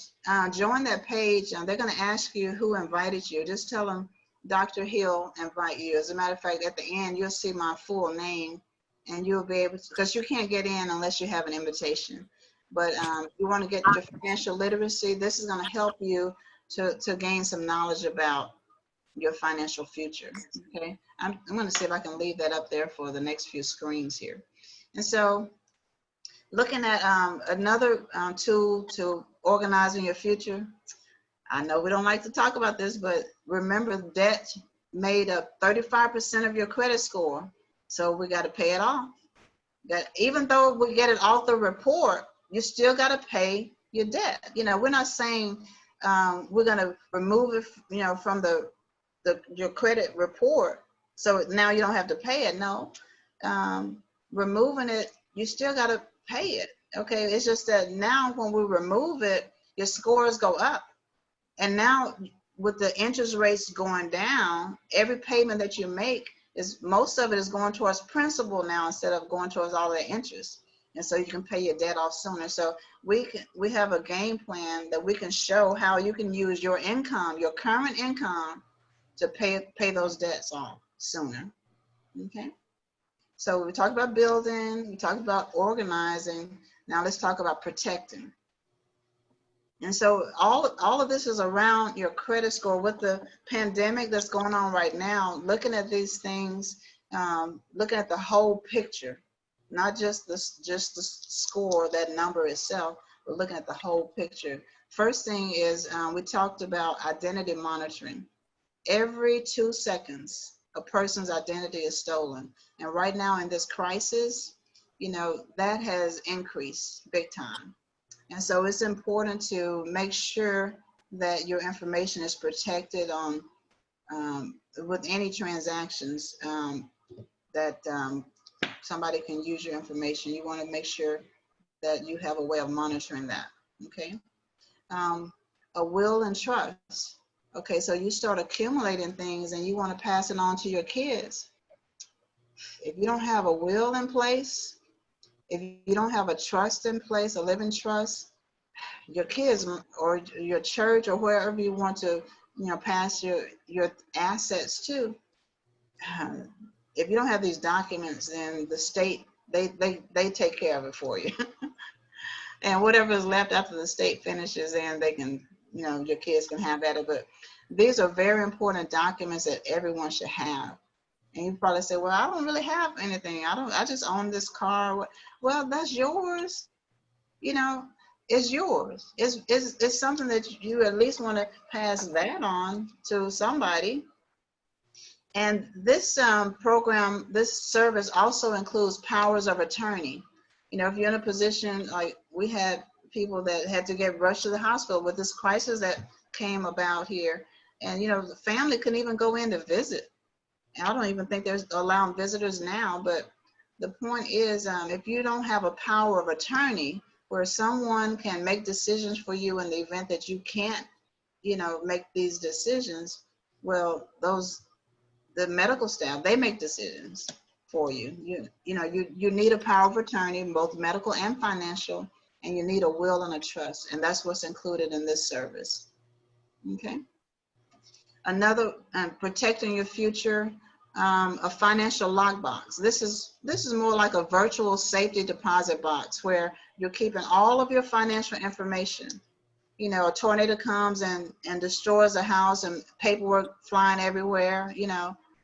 S1: join that page, and they're going to ask you who invited you. Just tell them Dr. Hill invite you. As a matter of fact, at the end, you'll see my full name, and you'll be able to, because you can't get in unless you have an invitation. But you want to get your financial literacy. This is going to help you to gain some knowledge about your financial future. Okay, I'm going to see if I can leave that up there for the next few screens here. And so looking at another tool to organizing your future. I know we don't like to talk about this, but remember, debt made up 35% of your credit score. So we got to pay it off. That even though we get it off the report, you still got to pay your debt. We're not saying we're going to remove it, from your credit report, so now you don't have to pay it. No, removing it, you still got to pay it. Okay, it's just that now when we remove it, your scores go up, and now with the interest rates going down, every payment that you make most of it is going towards principal now instead of going towards all the interest. And so you can pay your debt off sooner. So we have a game plan that we can show how you can use your income, your current income, to pay those debts off sooner. Okay. So we talked about building, we talked about organizing. Now let's talk about protecting. And so all of this is around your credit score. With the pandemic that's going on right now, looking at these things, looking at the whole picture, not just the score, that number itself, but looking at the whole picture. First thing is we talked about identity monitoring. Every 2 seconds, a person's identity is stolen. And right now in this crisis, that has increased big time. And so it's important to make sure that your information is protected on with any transactions that somebody can use your information. You want to make sure that you have a way of monitoring that, okay? A will and trust. Okay, so you start accumulating things and you want to pass it on to your kids. If you don't have a will in place, if you don't have a trust in place, a living trust, your kids or your church or wherever you want to, pass your assets to, if you don't have these documents, then the state, they take care of it for you. And whatever is left after the state finishes, and they can, your kids can have at it. But these are very important documents that everyone should have. And you probably say, well, I don't really have anything. I just own this car. Well, that's yours. It's yours. It's something that you at least want to pass that on to somebody. And this program, this service also includes powers of attorney. If you're in a position, like we had people that had to get rushed to the hospital with this crisis that came about here. And, the family couldn't even go in to visit. And I don't even think there's allowing visitors now. But the point is, if you don't have a power of attorney where someone can make decisions for you in the event that you can't, make these decisions, well, the medical staff, they make decisions for you. You need a power of attorney, both medical and financial, and you need a will and a trust, and that's what's included in this service. Okay. Another, protecting your future, a financial lockbox. This is more like a virtual safety deposit box where you're keeping all of your financial information. A tornado comes and destroys a house and paperwork flying everywhere,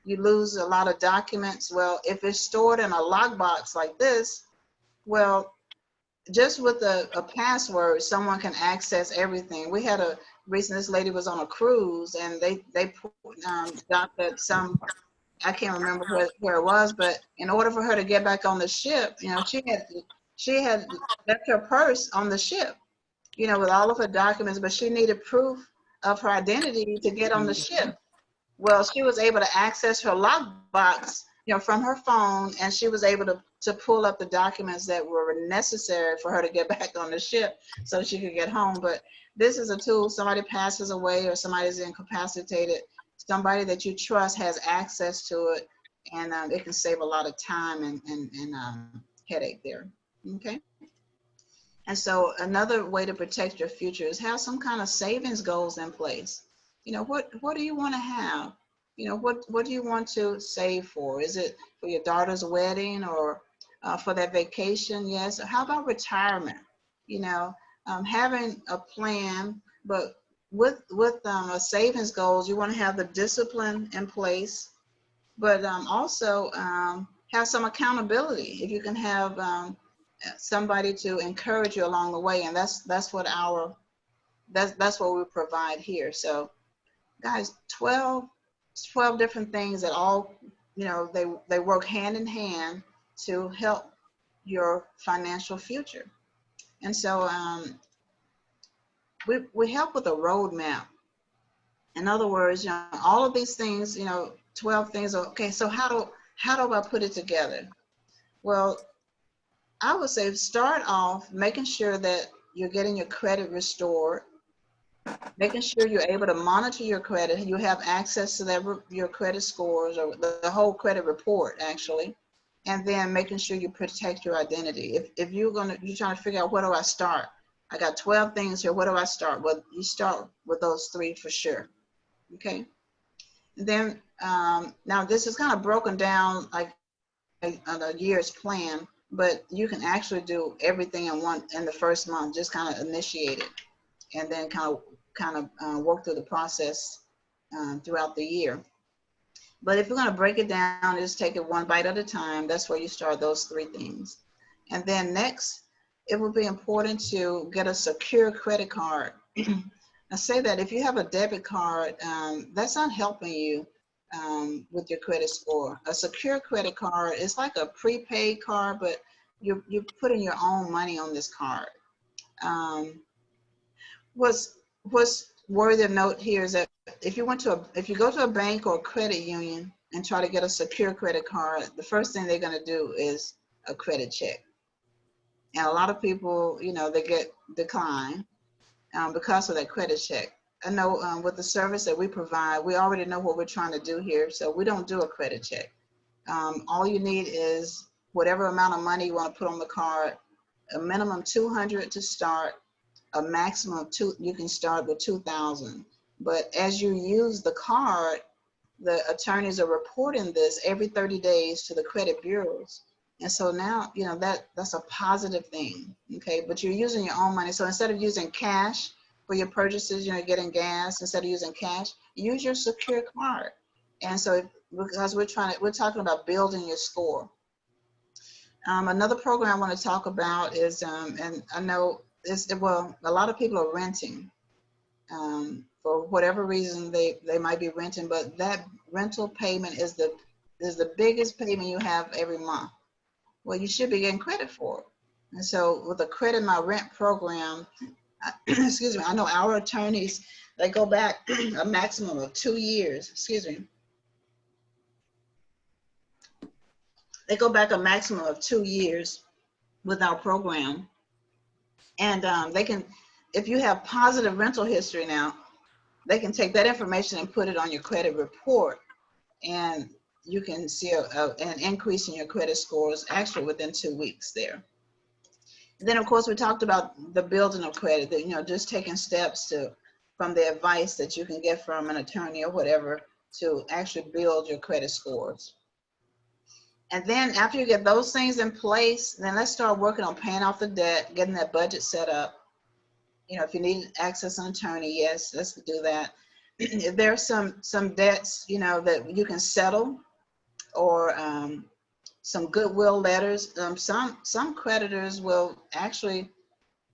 S1: you lose a lot of documents. Well, if it's stored in a lockbox like this, well, just with a password, someone can access everything. We had this lady was on a cruise, and they got that I can't remember where it was, but in order for her to get back on the ship, she had left her purse on the ship, with all of her documents, but she needed proof of her identity to get on the ship. Well, she was able to access her lockbox, from her phone, and she was able to pull up the documents that were necessary for her to get back on the ship so she could get home. But this is a tool. Somebody passes away or somebody's incapacitated, somebody that you trust has access to it, and it can save a lot of time and headache there. Okay. And so another way to protect your future is have some kind of savings goals in place. What do you want to have? What do you want to save for? Is it for your daughter's wedding or for that vacation? Yes. Or how about retirement? Having a plan, but with a savings goals, you want to have the discipline in place, but also have some accountability. If you can have somebody to encourage you along the way, and that's what we provide here. So guys, 12 different things that all, they work hand in hand to help your financial future. And so we help with a roadmap. In other words, all of these things, 12 things. Okay, so how do I put it together? Well, I would say start off making sure that you're getting your credit restored, making sure you're able to monitor your credit. You have access to your credit scores or the whole credit report, actually. And then making sure you protect your identity. If you're trying to figure out, where do I start? I got 12 things here. Where do I start? Well, you start with those 3 for sure. Okay. And then now this is kind of broken down like a year's plan, but you can actually do everything in the first month. Just kind of initiate it, and then kind of work through the process throughout the year. But if you're going to break it down, just take it one bite at a time. That's where you start those 3 things. And then next, it will be important to get a secure credit card. I say that if you have a debit card, that's not helping you with your credit score. A secure credit card is like a prepaid card, but you're putting your own money on this card. What's worthy of note here is that if you go to a bank or a credit union, and try to get a secure credit card, the first thing they're going to do is a credit check. And a lot of people, you know, they get declined because of that credit check. I know with the service that we provide, we already know what we're trying to do here, so we don't do a credit check. All you need is whatever amount of money you want to put on the card, a minimum 200 to start, a maximum of you can start with 2,000. But as you use the card, the attorneys are reporting this every 30 days to the credit bureaus. And so now, you know, that's a positive thing, okay? But you're using your own money. So instead of using cash for your purchases, you know, getting gas, instead of using cash, use your secure card. And so because we're talking about building your score. Another program I want to talk about is, and I know well, a lot of people are renting. For whatever reason they might be renting, but that rental payment is the biggest payment you have every month. Well, you should be getting credit for it. And so with the Credit My Rent program, excuse me, I know our attorneys, they go back a maximum of 2 years, excuse me. They go back a maximum of 2 years with our program. And they can, if you have positive rental history now, they can take that information and put it on your credit report, and you can see an increase in your credit scores actually within 2 weeks there. And then of course we talked about the building of credit, that, you know, just taking steps from the advice that you can get from an attorney or whatever to actually build your credit scores. And then after you get those things in place, then let's start working on paying off the debt, getting that budget set up. You know, if you need access an attorney, yes, let's do that. If there's some debts, you know, that you can settle, or some goodwill letters. Some creditors will actually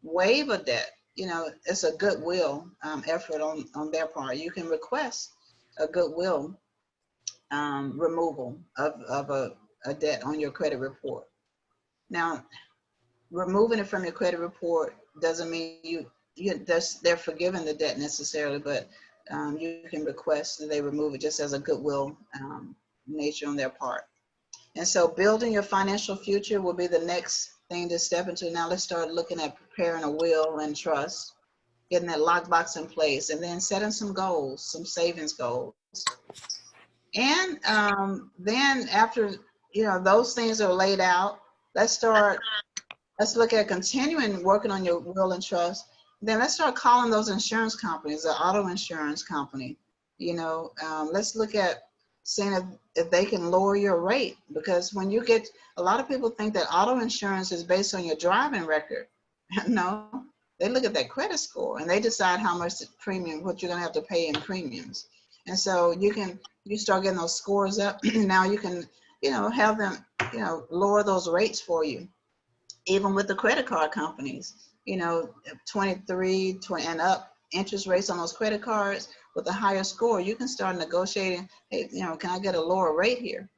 S1: waive a debt. You know, it's a goodwill effort on their part. You can request a goodwill removal of a debt on your credit report. Now, removing it from your credit report doesn't mean they're forgiving the debt necessarily, but you can request that they remove it just as a goodwill nature on their part. And so building your financial future will be the next thing to step into. Now let's start looking at preparing a will and trust, getting that lockbox in place, and then setting some goals, some savings goals. And then after, you know, those things are laid out, let's look at continuing working on your will and trust. Then let's start calling those insurance companies, the auto insurance company. You know, let's look at seeing if they can lower your rate, because when you get, a lot of people think that auto insurance is based on your driving record. No, they look at that credit score and they decide how much premium, what you're gonna have to pay in premiums. And so you start getting those scores up. Now you can, you know, have them, you know, lower those rates for you. Even with the credit card companies, you know, 23, 20 and up interest rates on those credit cards. With a higher score, you can start negotiating, hey, you know, can I get a lower rate here?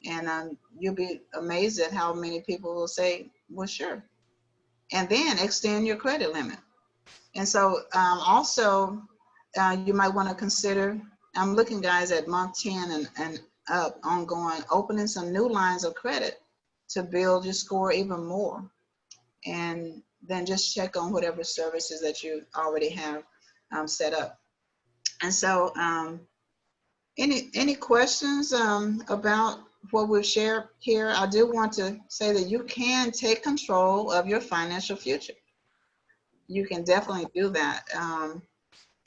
S1: And you'll be amazed at how many people will say, well, sure. And then extend your credit limit. And so also, you might want to consider, I'm looking, guys, at month 10 and up, ongoing, opening some new lines of credit to build your score even more. And then just check on whatever services that you already have set up. And so any questions about what we've shared here? I do want to say that you can take control of your financial future. You can definitely do that.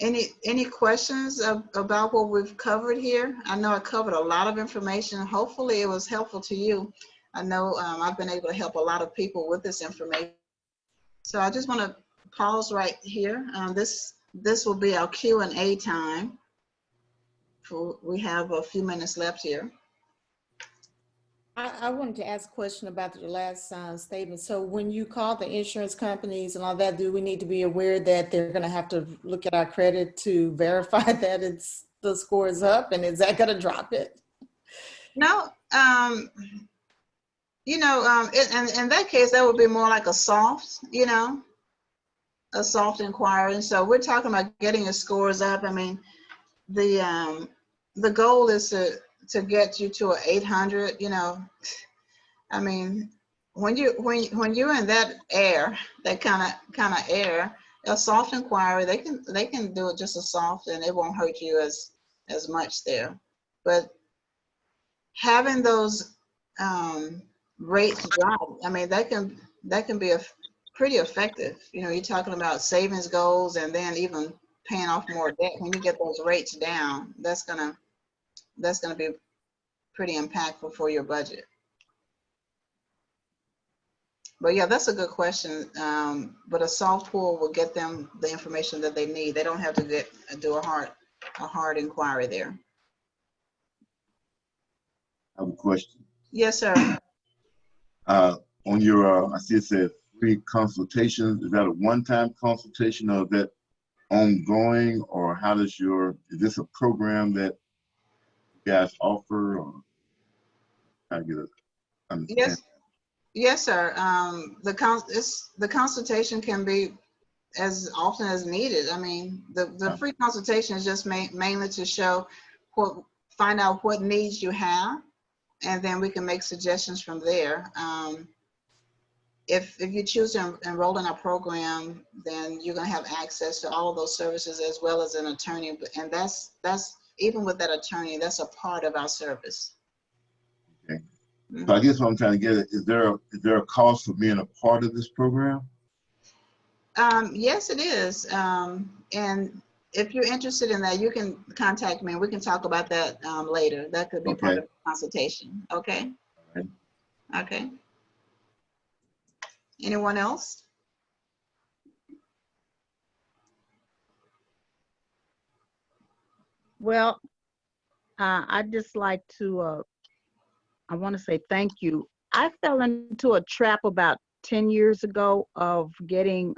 S1: Any questions about what we've covered here? I know I covered a lot of information. Hopefully it was helpful to you. I know I've been able to help a lot of people with this information. So I just want to pause right here. This will be our Q&A time. We have a few minutes left here.
S2: I wanted to ask a question about your last statement. So when you call the insurance companies and all that, do we need to be aware that they're going to have to look at our credit to verify that the score is up, and is that going to drop it?
S1: No, you know, in that case, that would be more like a soft, you know, a soft inquiry. And so we're talking about getting your scores up. I mean, the goal is to get you to an 800, you know, I mean, when you're in that air, that kind of air, a soft inquiry, they can do it just as soft, and it won't hurt you as much there. But having those rates drop, I mean, that can be pretty effective. You know, you're talking about savings goals and then even paying off more debt. When you get those rates down, that's gonna be pretty impactful for your budget. But yeah, that's a good question. But a soft pull will get them the information that they need. They don't have to do a hard inquiry there.
S4: I have a question.
S1: Yes, sir.
S4: On your, I see it says free consultations. Is that a one-time consultation, or is that ongoing, or how does is this a program that you guys offer, or how to get it understand?
S1: Yes, sir. The consultation can be as often as needed. I mean, the free consultation is just mainly to find out what needs you have, and then we can make suggestions from there. If you choose to enroll in our program, then you're going to have access to all of those services as well as an attorney. And that's even with that attorney, that's a part of our service.
S4: Okay. So I guess what I'm trying to get at, is there a cost for being a part of this program?
S1: Yes, it is. And if you're interested in that, you can contact me and we can talk about that later. That could be part of the consultation. Okay.
S4: All right.
S1: Okay. Anyone else?
S3: Well, I'd just like to, I want to say thank you. I fell into a trap about 10 years ago of getting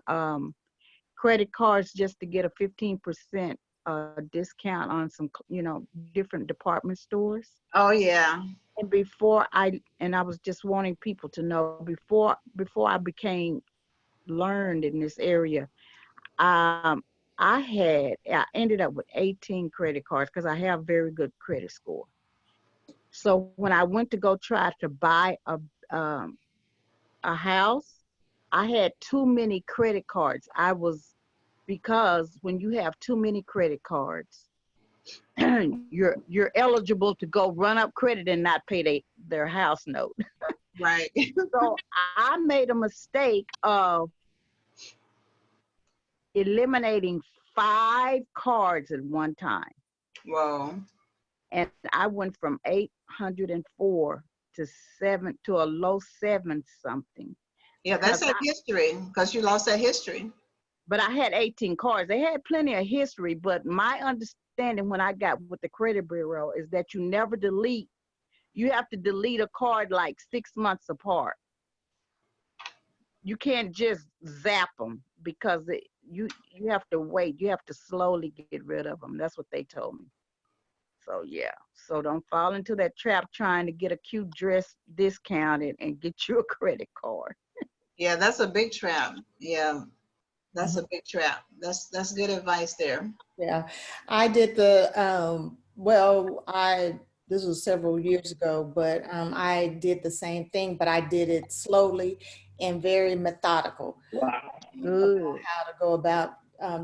S3: credit cards just to get a 15% discount on some, different department stores.
S1: Oh, yeah.
S3: And I was just wanting people to know before I became learned in this area, I ended up with 18 credit cards because I have very good credit score. So when I went to go try to buy a house, I had too many credit cards. Because when you have too many credit cards, you're eligible to go run up credit and not pay their house note.
S1: Right.
S3: So I made a mistake of eliminating 5 cards at one time.
S1: Whoa.
S3: And I went from 804 to a low 7 something.
S1: Yeah, that's that history, because you lost that history.
S3: But I had 18 cards. They had plenty of history, but my understanding when I got with the credit bureau is that you never delete. You have to delete a card like 6 months apart. You can't just zap them because you have to wait. You have to slowly get rid of them. That's what they told me. So yeah, so don't fall into that trap trying to get a cute dress discounted and get you a credit card.
S1: Yeah, that's a big trap. Yeah, that's a big trap. That's good advice there.
S2: Yeah, I did this was several years ago, but I did the same thing, but I did it slowly and very methodical.
S3: Wow.
S2: About how to go about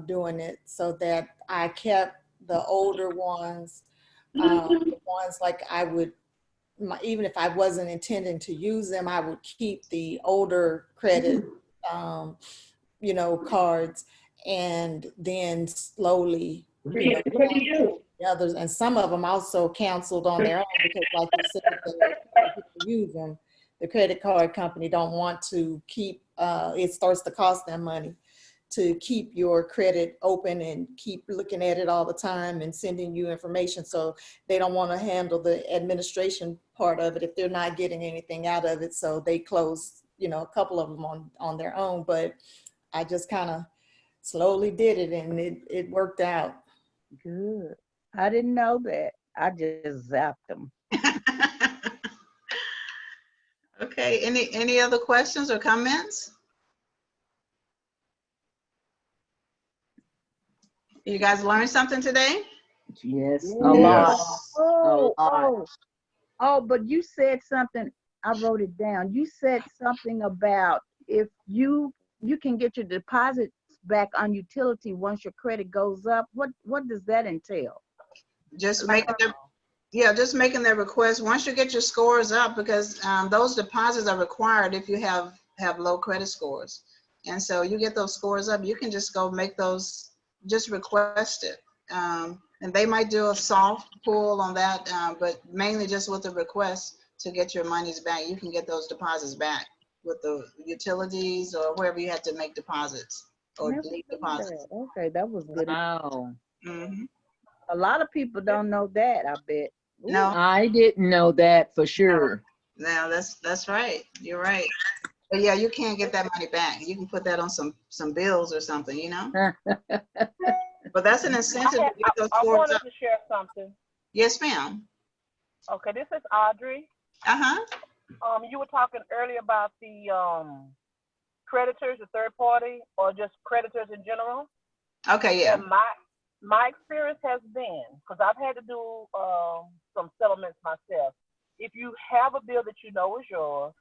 S2: doing it so that I kept the older ones, the ones like I would, even if I wasn't intending to use them, I would keep the older credit, cards, and then slowly, the others, and some of them also canceled on their own because, like you said, people use them. The credit card company don't want to keep. It starts to cost them money to keep your credit open and keep looking at it all the time and sending you information. So they don't want to handle the administration part of it if they're not getting anything out of it. So they close, a couple of them on their own. But I just kind of slowly did it, and it worked out.
S3: Good. I didn't know that. I just zapped them.
S1: Okay, any other questions or comments? You guys learned something today?
S6: Yes, a
S3: Yeah.
S6: lot, a lot.
S3: Oh, but you said something, I wrote it down. You said something about if you can get your deposits back on utility once your credit goes up. What does that entail?
S1: Just making their, yeah, just making their request. Once you get your scores up, because those deposits are required if you have low credit scores. And so you get those scores up, you can just go make those, just request it. And they might do a soft pull on that, but mainly just with the request to get your monies back. You can get those deposits back with the utilities or wherever you had to make deposits or
S3: Never
S1: delete
S3: knew
S1: deposits.
S3: that. Okay, that was good.
S6: Wow.
S1: Mm-hmm.
S3: A lot of people don't know that, I bet. Ooh.
S1: No,
S6: I didn't know that for sure.
S1: no, that's right. You're right. But yeah, you can't get that money back. You can put that on some bills or something, you know. But that's an incentive to get those
S5: I
S1: scores
S5: wanted
S1: up.
S5: to share something.
S1: Yes, ma'am.
S5: Okay, this is Audrey.
S1: Uh-huh.
S5: You were talking earlier about the creditors, the third party, or just creditors in general.
S1: Okay, yeah.
S5: And my experience has been, because I've had to do some settlements myself. If you have a bill that you know is yours,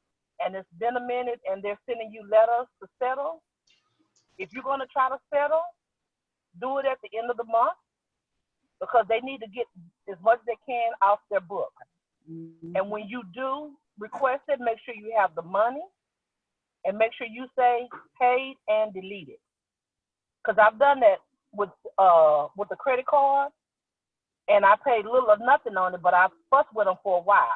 S5: and it's been a minute, and they're sending you letters to settle, if you're going to try to settle, do it at the end of the month, because they need to get as much as they can off their book. And when you do request it, make sure you have the money, and make sure you say paid and deleted. Because I've done that with the credit card, and I paid little or nothing on it, but I fussed with them for a while.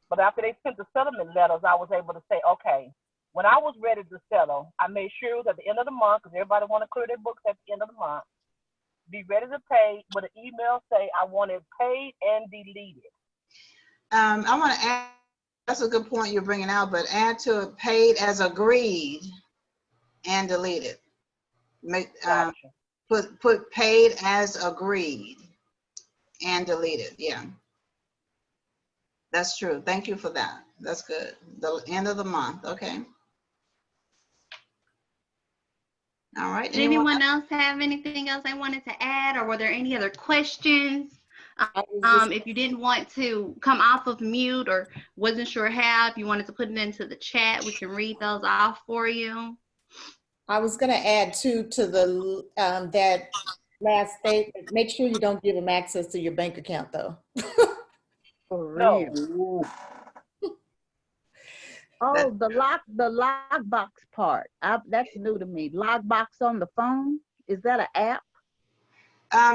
S5: But after they sent the settlement letters, I was able to say, okay, when I was ready to settle, I made sure it was at the end of the month, because everybody want to clear their books at the end of the month. Be ready to pay, with an email say I want it paid and deleted.
S1: I want to add, that's a good point you're bringing out, but add to it paid as agreed and deleted. Make put paid as agreed and deleted. Yeah, that's true. Thank you for that. That's good. The end of the month. Okay. All right.
S7: Did anyone else have anything else they wanted to add, or were there any other questions? If you didn't want to come off of mute or wasn't sure how, if you wanted to put it into the chat, we can read those off for you.
S2: I was going to add too to the that last statement. Make sure you don't give them access to your bank account, though.
S3: For real.
S6: No.
S3: Oh, the lockbox part. That's new to me. Lockbox on the phone. Is that an app?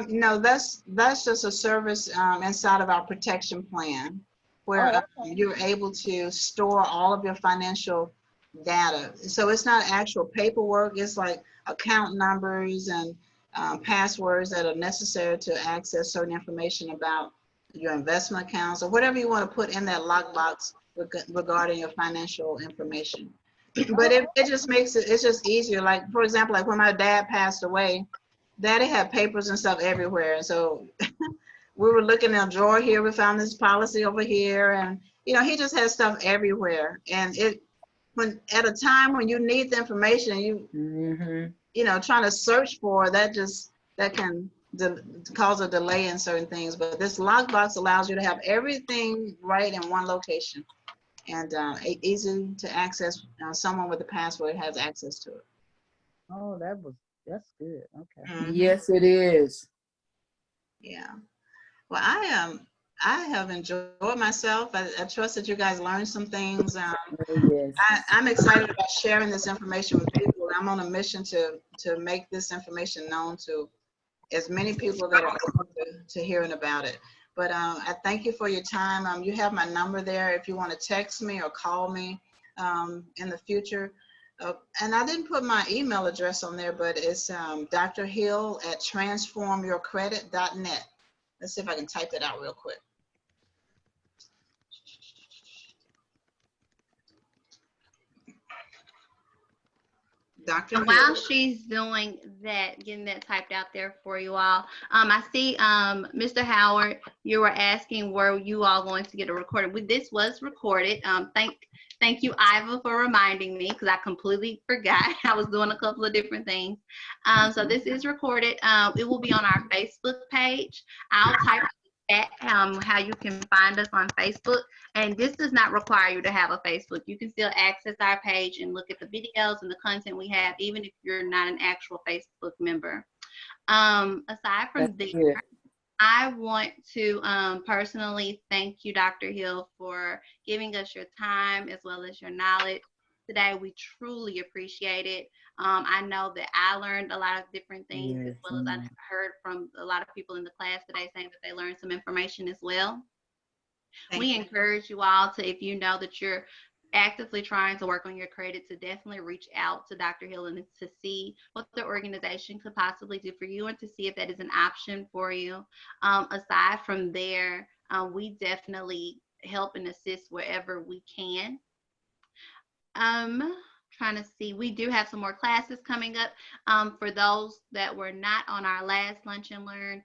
S1: No, that's just a service inside of our protection plan where you're able to store all of your financial data. So it's not actual paperwork. It's like account numbers and passwords that are necessary to access certain information about your investment accounts or whatever you want to put in that lockbox regarding your financial information. But it just makes it's just easier. Like, for example, like when my dad passed away, Daddy had papers and stuff everywhere. And so we were looking in a drawer here, we found this policy over here, and you know, he just had stuff everywhere. And when at a time when you need the information, you know, trying to search for that, that can cause a delay in certain things. But this lockbox allows you to have everything right in one location and easy to access. Someone with the password has access to it.
S3: Oh, that's good. Okay.
S6: Yes, it is.
S1: Yeah. Well, I have enjoyed myself. I trust that you guys learned some things.
S6: Yes.
S1: I'm excited about sharing this information with people. I'm on a mission to make this information known to as many people that are open to hearing about it. But I thank you for your time. You have my number there if you want to text me or call me in the future. And I didn't put my email address on there, but it's drhill@transformyourcredit.net. Let's see if I can type that out real quick. Dr.
S7: And while she's doing that, getting that typed out there for you all, I see, Mr. Howard, you were asking were you all going to get a recording. This was recorded. Thank you, Iva, for reminding me because I completely forgot. I was doing a couple of different things. So this is recorded. It will be on our Facebook page. I'll type at how you can find us on Facebook. And this does not require you to have a Facebook. You can still access our page and look at the videos and the content we have, even if you're not an actual Facebook member. Aside from there, I want to personally thank you, Dr. Hill, for giving us your time as well as your knowledge today. We truly appreciate it. I know that I learned a lot of different things, as well as I heard from a lot of people in the class today saying that they learned some information as well. We encourage you all to, if you know that you're actively trying to work on your credit, to definitely reach out to Dr. Hill and to see what the organization could possibly do for you and to see if that is an option for you. Aside from there, we definitely help and assist wherever we can. Trying to see, we do have some more classes coming up. For those that were not on our last Lunch and Learn,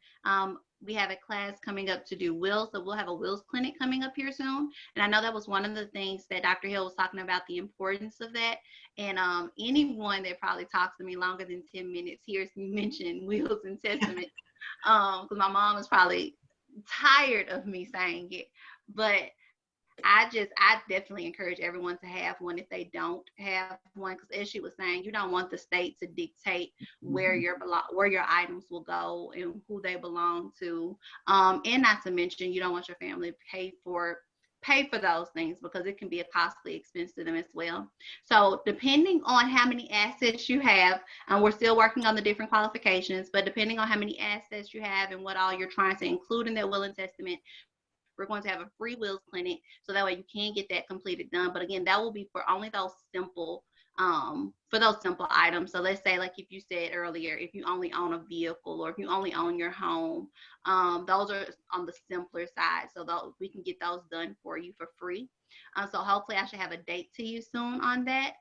S7: we have a class coming up to do wills, so we'll have a wills clinic coming up here soon. And I know that was one of the things that Dr. Hill was talking about, the importance of that. And anyone that probably talks to me longer than 10 minutes hears me mention wills and testaments, because my mom is probably tired of me saying it. But I definitely encourage everyone to have one if they don't have one, because as she was saying, you don't want the state to dictate where your items will go and who they belong to, and not to mention you don't want your family to pay for those things, because it can be a costly expense to them as well. So depending on how many assets you have, we're still working on the different qualifications, but depending on how many assets you have and what all you're trying to include in that will and testament, we're going to have a free wills clinic, so that way you can get that completed done. But again, that will be for only those simple items. So let's say, like if you said earlier, if you only own a vehicle or if you only own your home, those are on the simpler side. So we can get those done for you for free. So hopefully I should have a date to you soon on that.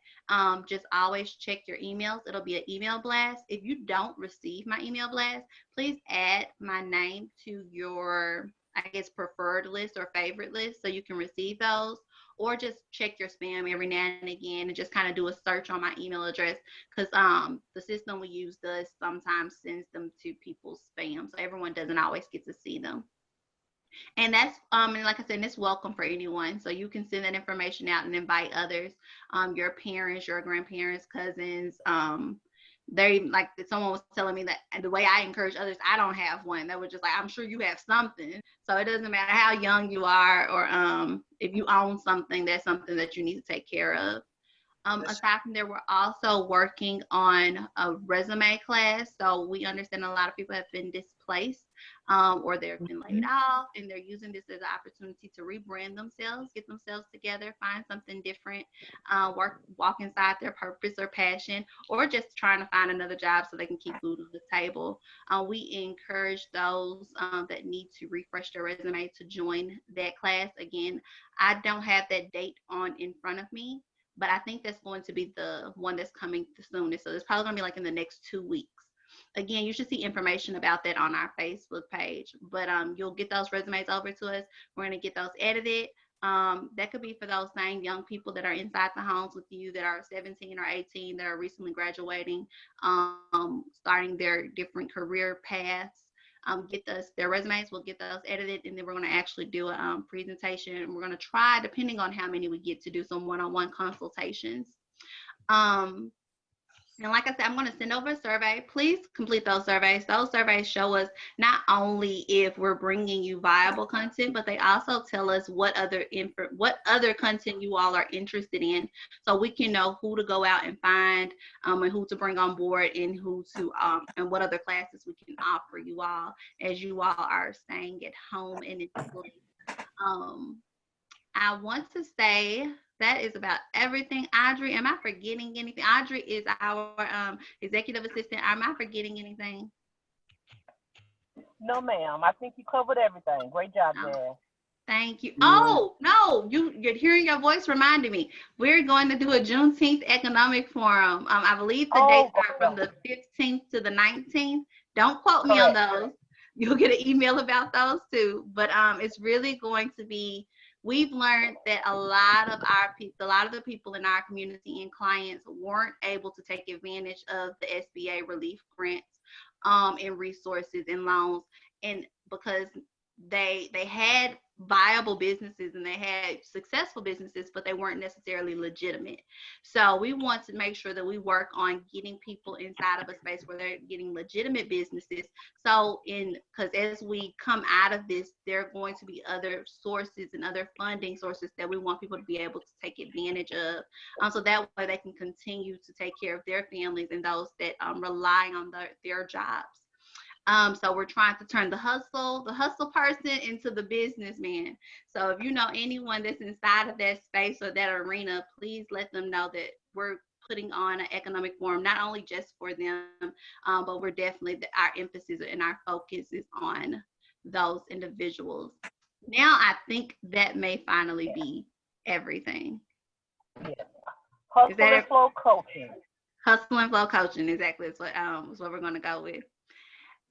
S7: Just always check your emails. It'll be an email blast. If you don't receive my email blast, please add my name to your, I guess, preferred list or favorite list so you can receive those, or just check your spam every now and again and just kind of do a search on my email address, because the system we use does sometimes sends them to people's spam, so everyone doesn't always get to see them. And that's and like I said, it's welcome for anyone, so you can send that information out and invite others, your parents, your grandparents, cousins. They, like someone was telling me that the way I encourage others, I don't have one. They were just like, I'm sure you have something. So it doesn't matter how young you are, or if you own something, that's something that you need to take care of. Aside from there, we're also working on a resume class. So we understand a lot of people have been displaced, or they've been laid off, and they're using this as an opportunity to rebrand themselves, get themselves together, find something different, walk inside their purpose or passion, or just trying to find another job so they can keep food on the table. We encourage those that need to refresh their resume to join that class. Again, I don't have that date in front of me, but I think that's going to be the one that's coming the soonest. So it's probably going to be like in the next 2 weeks. Again, you should see information about that on our Facebook page, but you'll get those resumes over to us. We're going to get those edited. That could be for those same young people that are inside the homes with you, that are 17 or 18, that are recently graduating, starting their different career paths. Get their resumes, we'll get those edited, and then we're going to actually do a presentation, and we're going to try, depending on how many we get, to do some one-on-one consultations. And like I said, I'm going to send over a survey. Please complete those surveys. Those surveys show us not only if we're bringing you viable content, but they also tell us what other content you all are interested in, so we can know who to go out and find, and who to bring on board, and who to and what other classes we can offer you all as you all are staying at home and in place. I want to say that is about everything. Audrey, am I forgetting anything? Audrey is our executive assistant. Am I forgetting anything?
S5: No, ma'am. I think you covered everything. Great job, Jan.
S7: Thank you. Oh, no, you're hearing your voice reminding me. We're going to do a Juneteenth economic forum. I believe the dates are from the 15th to the 19th. Don't quote me on those. You'll get an email about those too. But it's really going to be, we've learned that a lot of the people in our community and clients weren't able to take advantage of the SBA relief grants and resources and loans, and because they had viable businesses and they had successful businesses, but they weren't necessarily legitimate. So we want to make sure that we work on getting people inside of a space where they're getting legitimate businesses. So because as we come out of this, there are going to be other sources and other funding sources that we want people to be able to take advantage of. So that way they can continue to take care of their families and those that rely on their jobs. So we're trying to turn the hustle person into the businessman. So if you know anyone that's inside of that space or that arena, please let them know that we're putting on an economic forum, not only just for them, but we're definitely, our emphasis and our focus is on those individuals. Now I think that may finally be everything.
S5: Yeah. Hustle and flow coaching.
S7: Hustle and flow coaching, exactly. Is what we're going to go with.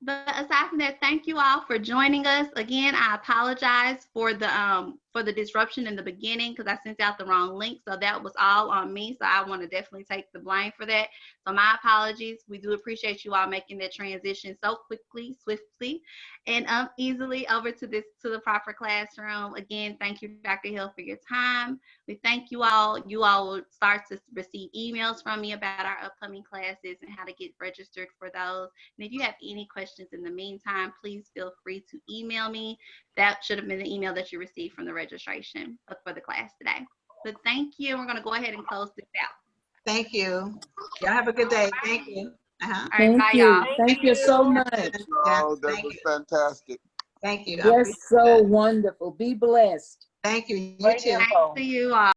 S7: But aside from that, thank you all for joining us. Again, I apologize for the disruption in the beginning because I sent out the wrong link. So that was all on me. So I want to definitely take the blame for that. So my apologies. We do appreciate you all making that transition so quickly, swiftly, and easily over to the proper classroom. Again, thank you, Dr. Hill, for your time. We thank you all. You all will start to receive emails from me about our upcoming classes and how to get registered for those. And if you have any questions in the meantime, please feel free to email me. That should have been the email that you received from the registration for the class today. But thank you. We're going to go ahead and close this out.
S1: Thank you. Y'all have a good day. Thank you.
S7: All right,
S6: Thank
S7: bye,
S6: you.
S7: y'all.
S6: Thank you so much.
S9: Oh, that was fantastic.
S1: Thank you.
S6: Yes, so wonderful. Be blessed.
S1: Thank you. You
S5: Great
S1: too.
S5: info.
S7: Thanks to you all.